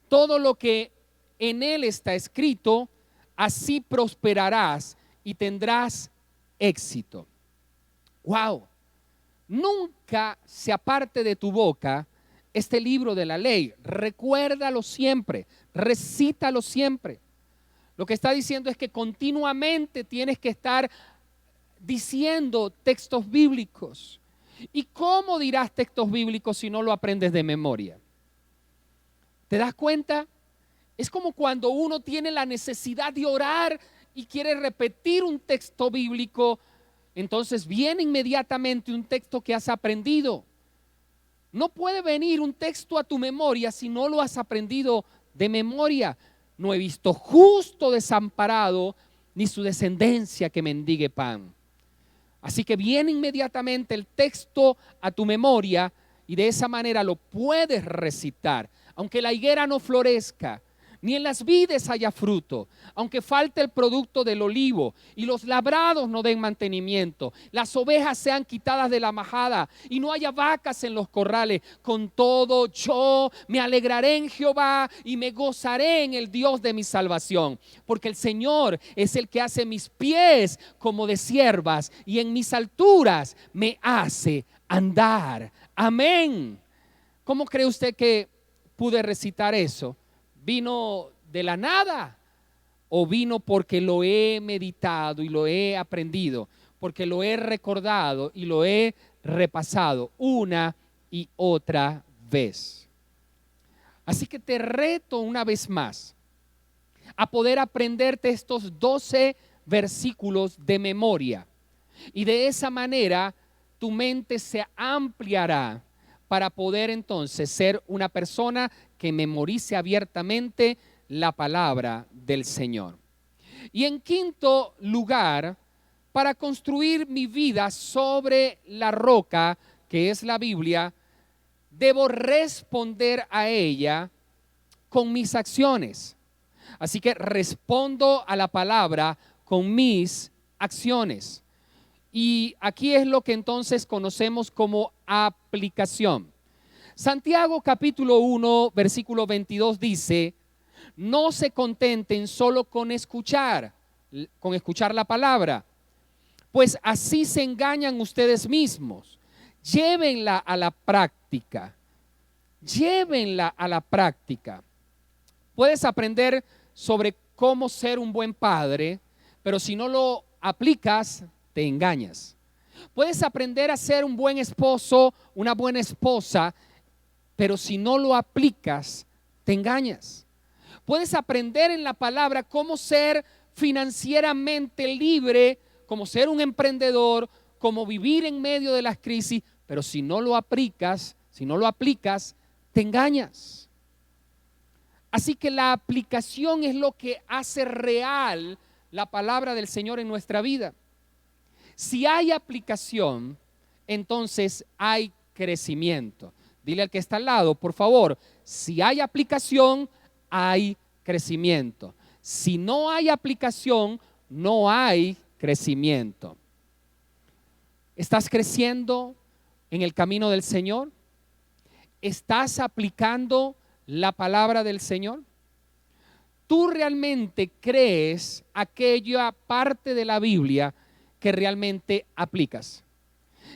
Speaker 1: todo lo que en él está escrito, así prosperarás y tendrás éxito. Wow. Nunca se aparte de tu boca este libro de la ley. Recuérdalo siempre, recítalo siempre. Lo que está diciendo es que continuamente tienes que estar diciendo textos bíblicos. ¿Y cómo dirás textos bíblicos si no lo aprendes de memoria? ¿Te das cuenta? Es como cuando uno tiene la necesidad de orar y quiere repetir un texto bíblico, entonces viene inmediatamente un texto que has aprendido. No puede venir un texto a tu memoria si no lo has aprendido de memoria. No he visto justo desamparado, ni su descendencia que mendigue pan. Así que viene inmediatamente el texto a tu memoria y de esa manera lo puedes recitar. Aunque la higuera no florezca, ni en las vides haya fruto, aunque falte el producto del olivo y los labrados no den mantenimiento, las ovejas sean quitadas de la majada y no haya vacas en los corrales, con todo yo me alegraré en Jehová y me gozaré en el Dios de mi salvación, porque el Señor es el que hace mis pies como de ciervas y en mis alturas me hace andar. Amén. ¿Cómo cree usted que pude recitar eso? ¿Vino de la nada o vino porque lo he meditado y lo he aprendido? Porque lo he recordado y lo he repasado una y otra vez. Así que te reto una vez más a poder aprenderte estos 12 versículos de memoria. Y de esa manera tu mente se ampliará para poder entonces ser una persona que memorice abiertamente la palabra del Señor. Y en quinto lugar, para construir mi vida sobre la roca que es la Biblia, debo responder a ella con mis acciones. Así que respondo a la palabra con mis acciones. Y aquí es lo que entonces conocemos como aplicación. Santiago capítulo 1 versículo 22 dice: no se contenten solo con escuchar la palabra, pues así se engañan ustedes mismos. Llévenla a la práctica. Llévenla a la práctica. Puedes aprender sobre cómo ser un buen padre, pero si no lo aplicas, te engañas. Puedes aprender a ser un buen esposo, una buena esposa, pero si no lo aplicas, te engañas. Puedes aprender en la palabra cómo ser financieramente libre, cómo ser un emprendedor, cómo vivir en medio de las crisis, pero si no lo aplicas, te engañas. Así que la aplicación es lo que hace real la palabra del Señor en nuestra vida. Si hay aplicación, entonces hay crecimiento. Dile al que está al lado, por favor, si hay aplicación, hay crecimiento. Si no hay aplicación, no hay crecimiento. ¿Estás creciendo en el camino del Señor? ¿Estás aplicando la palabra del Señor? ¿Tú realmente crees aquella parte de la Biblia que realmente aplicas?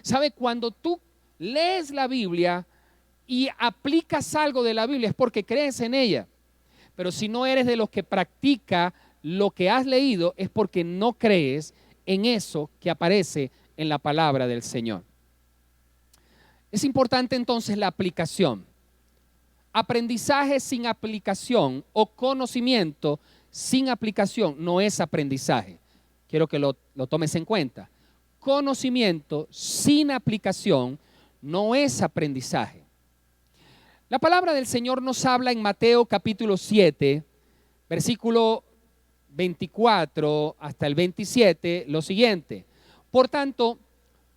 Speaker 1: ¿Sabe? Cuando tú lees la Biblia y aplicas algo de la Biblia es porque crees en ella. Pero si no eres de los que practica lo que has leído, es porque no crees en eso que aparece en la palabra del Señor. Es importante entonces la aplicación. Aprendizaje sin aplicación o conocimiento sin aplicación no es aprendizaje. Quiero que lo tomes en cuenta. Conocimiento sin aplicación no es aprendizaje. La palabra del Señor nos habla en Mateo capítulo 7, versículo 24 hasta el 27, lo siguiente: por tanto,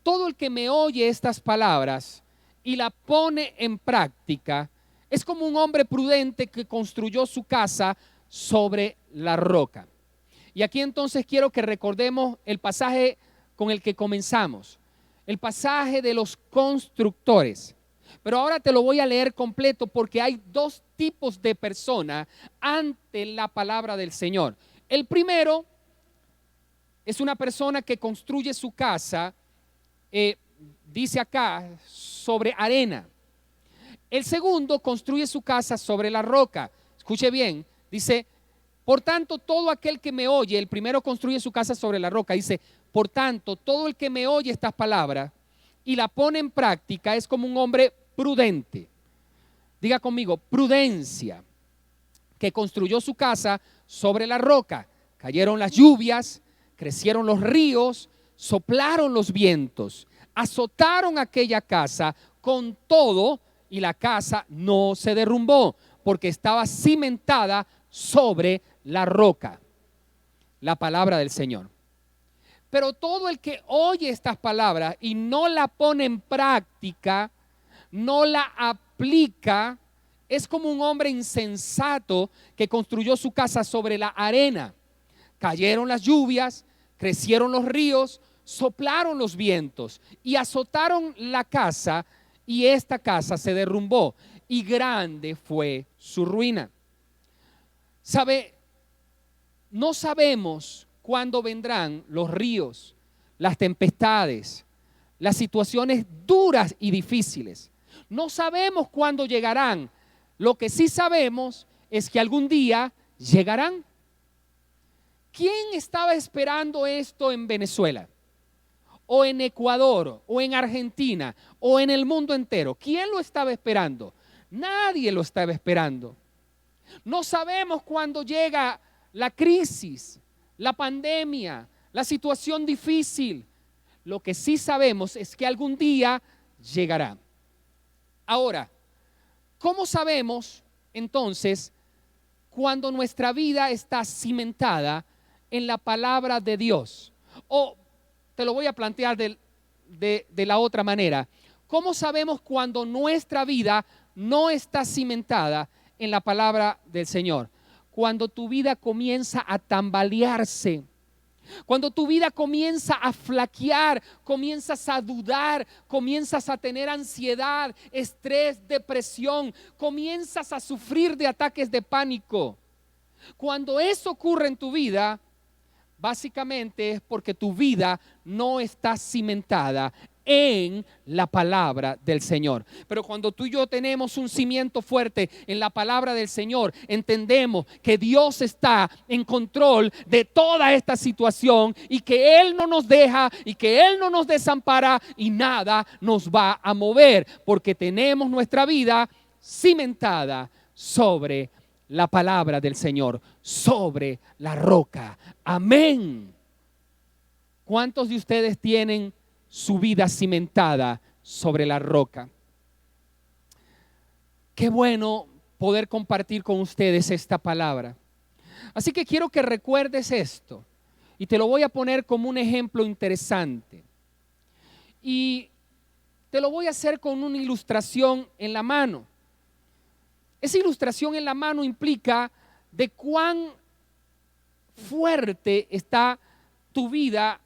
Speaker 1: todo el que me oye estas palabras y la pone en práctica Es como un hombre prudente que construyó su casa sobre la roca. Y aquí entonces quiero que recordemos el pasaje con el que comenzamos, el pasaje de los constructores. Pero ahora te lo voy a leer completo porque hay dos tipos de personas ante la palabra del Señor. El primero es una persona que construye su casa, dice acá, sobre arena. El segundo construye su casa sobre la roca. Escuche bien, dice, por tanto, todo aquel que me oye, el primero construye su casa sobre la roca, dice, por tanto, todo el que me oye estas palabras y la pone en práctica es como un hombre prudente. Diga conmigo, prudencia, que construyó su casa sobre la roca. Cayeron las lluvias, crecieron los ríos, soplaron los vientos, azotaron aquella casa con todo y la casa no se derrumbó porque estaba cimentada sobre la roca. La palabra del Señor. Pero todo el que oye estas palabras y no la pone en práctica, no la aplica, es como un hombre insensato que construyó su casa sobre la arena. Cayeron las lluvias, crecieron los ríos, soplaron los vientos y azotaron la casa, y esta casa se derrumbó y grande fue su ruina. ¿Sabe? No sabemos cuándo vendrán los ríos, las tempestades, las situaciones duras y difíciles. No sabemos cuándo llegarán. Lo que sí sabemos es que algún día llegarán. ¿Quién estaba esperando esto en Venezuela? O en Ecuador, o en Argentina, o en el mundo entero. ¿Quién lo estaba esperando? Nadie lo estaba esperando. No sabemos cuándo llega la crisis, la pandemia, la situación difícil. Lo que sí sabemos es que algún día llegará. Ahora, ¿cómo sabemos entonces cuando nuestra vida está cimentada en la palabra de Dios? O te lo voy a plantear de la otra manera. ¿Cómo sabemos cuando nuestra vida no está cimentada en la palabra del Señor? Cuando tu vida comienza a tambalearse, cuando tu vida comienza a flaquear, comienzas a dudar, comienzas a tener ansiedad, estrés, depresión, comienzas a sufrir de ataques de pánico. Cuando eso ocurre en tu vida, básicamente es porque tu vida no está cimentada en la palabra del Señor. Pero cuando tú y yo tenemos un cimiento fuerte en la palabra del Señor, entendemos que Dios está en control de toda esta situación y que Él no nos deja y que Él no nos desampara y nada nos va a mover, porque tenemos nuestra vida cimentada sobre la palabra del Señor, sobre la roca. Amén. ¿Cuántos de ustedes tienen su vida cimentada sobre la roca? Qué bueno poder compartir con ustedes esta palabra. Así que quiero que recuerdes esto y te lo voy a poner como un ejemplo interesante. Y te lo voy a hacer con una ilustración en la mano. Esa ilustración en la mano implica de cuán fuerte está tu vida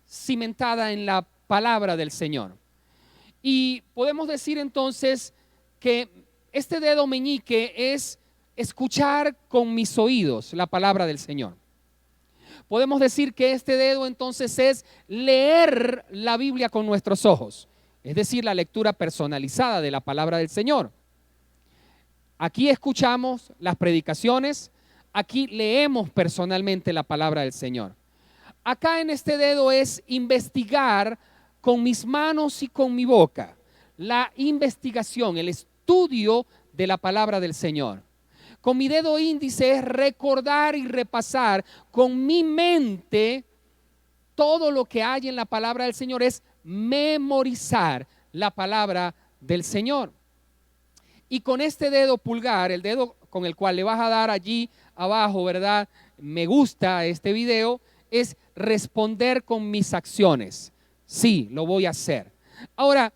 Speaker 1: cimentada en la palabra del Señor. Y podemos decir entonces que este dedo meñique es escuchar con mis oídos la palabra del Señor. Podemos decir que este dedo entonces es leer la Biblia con nuestros ojos, es decir, la lectura personalizada de la palabra del Señor. Aquí escuchamos las predicaciones, aquí leemos personalmente la palabra del Señor. Acá en este dedo es investigar con mis manos y con mi boca, la investigación, el estudio de la palabra del Señor. Con mi dedo índice es recordar y repasar con mi mente todo lo que hay en la palabra del Señor, es memorizar la palabra del Señor. Y con este dedo pulgar, el dedo con el cual le vas a dar allí abajo, ¿verdad? Me gusta este video, es responder con mis acciones. Sí, lo voy a hacer. Ahora,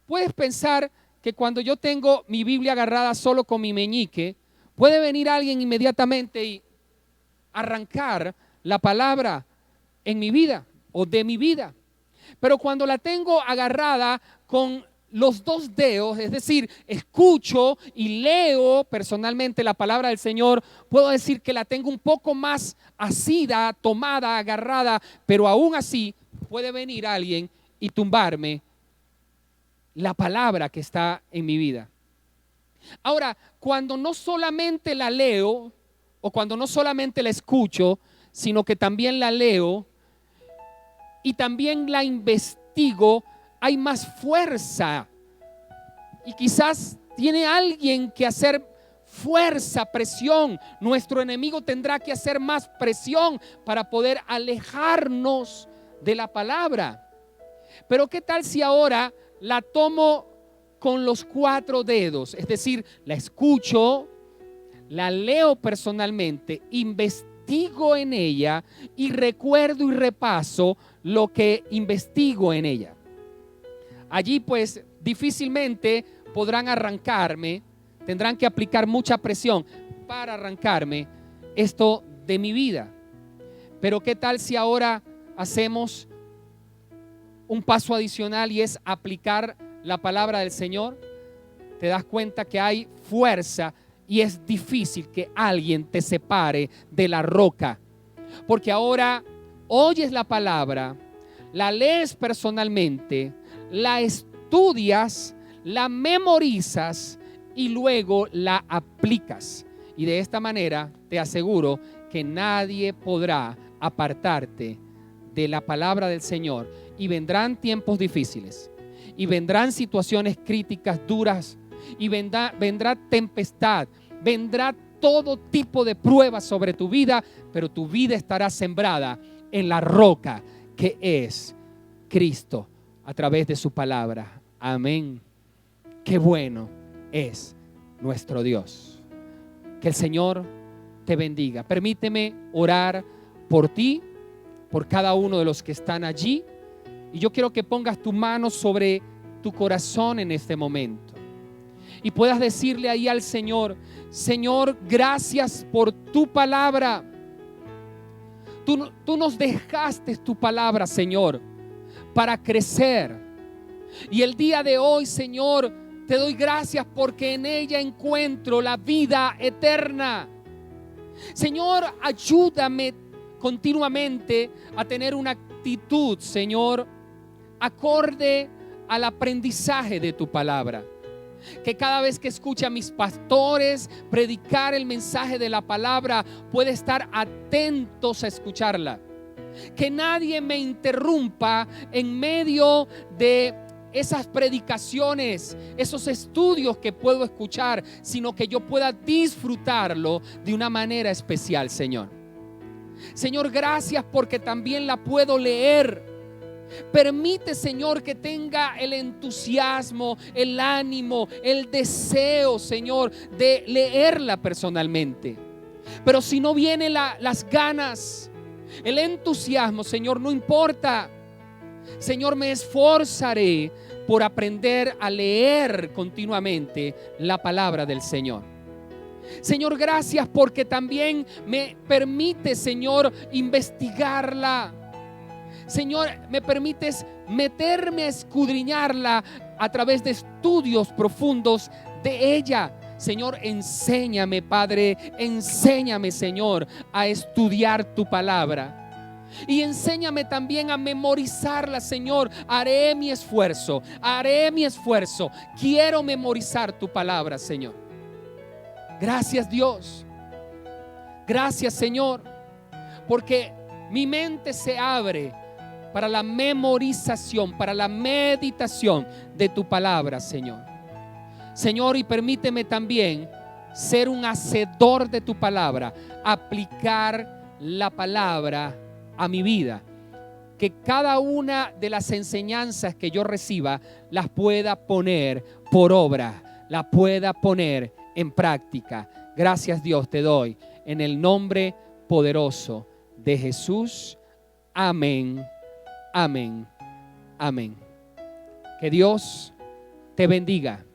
Speaker 1: puedes pensar que cuando yo tengo mi Biblia agarrada solo con mi meñique, puede venir alguien inmediatamente y arrancar la palabra en mi vida o de mi vida. Pero cuando la tengo agarrada con los dos dedos, es decir, escucho y leo personalmente la palabra del Señor, puedo decir que la tengo un poco más asida, tomada, agarrada, pero aún así puede venir alguien y tumbarme la palabra que está en mi vida. Ahora, cuando no solamente la leo o cuando no solamente la escucho, sino que también la leo y también la investigo, hay más fuerza. Y quizás tiene alguien que hacer fuerza, presión. Nuestro enemigo tendrá que hacer más presión para poder alejarnos de la palabra. Pero ¿qué tal si ahora la tomo con los 4 dedos? Es decir, la escucho, la leo personalmente, investigo en ella y recuerdo y repaso lo que investigo en ella. Allí pues difícilmente podrán arrancarme, tendrán que aplicar mucha presión para arrancarme esto de mi vida. Pero ¿qué tal si ahora hacemos un paso adicional y es aplicar la palabra del Señor? Te das cuenta que hay fuerza y es difícil que alguien te separe de la roca, porque ahora oyes la palabra, la lees personalmente, la estudias, la memorizas y luego la aplicas. Y de esta manera te aseguro que nadie podrá apartarte de la palabra del Señor. Y vendrán tiempos difíciles, y vendrán situaciones críticas, duras, y vendrá tempestad, vendrá todo tipo de pruebas sobre tu vida, pero tu vida estará sembrada en la roca que es Cristo a través de su palabra. Amén. Qué bueno es nuestro Dios. Que el Señor te bendiga. Permíteme orar por ti, por cada uno de los que están allí. Y yo quiero que pongas tu mano sobre tu corazón en este momento. Y puedas decirle ahí al Señor: Señor, gracias por tu palabra. Tú nos dejaste tu palabra, Señor, para crecer. Y el día de hoy, Señor, te doy gracias porque en ella encuentro la vida eterna. Señor, ayúdame continuamente a tener una actitud, Señor, acorde al aprendizaje de tu palabra. Que cada vez que escuche a mis pastores predicar el mensaje de la palabra, pueda estar atentos a escucharla. Que nadie me interrumpa en medio de esas predicaciones, esos estudios que puedo escuchar, sino que yo pueda disfrutarlo de una manera especial, Señor. Señor, gracias porque también la puedo leer. Permite, Señor, que tenga el entusiasmo, el ánimo, el deseo, Señor, de leerla personalmente. Pero si no vienen las ganas, el entusiasmo, Señor, no importa. Señor, me esforzaré por aprender a leer continuamente la palabra del Señor. Señor, gracias porque también me permite, Señor, investigarla. Señor, me permites meterme a escudriñarla a través de estudios profundos de ella. Señor, enséñame, Padre, enséñame, Señor, a estudiar tu palabra. Y enséñame también a memorizarla, Señor. Haré mi esfuerzo, haré mi esfuerzo. Quiero memorizar tu palabra, Señor. Gracias, Dios. Gracias, Señor, porque mi mente se abre para la memorización, para la meditación de tu palabra, Señor. Señor, y permíteme también ser un hacedor de tu palabra, aplicar la palabra a mi vida. Que cada una de las enseñanzas que yo reciba las pueda poner por obra, la pueda poner en práctica. Gracias, Dios, te doy en el nombre poderoso de Jesús. Amén. Amén. Amén. Que Dios te bendiga.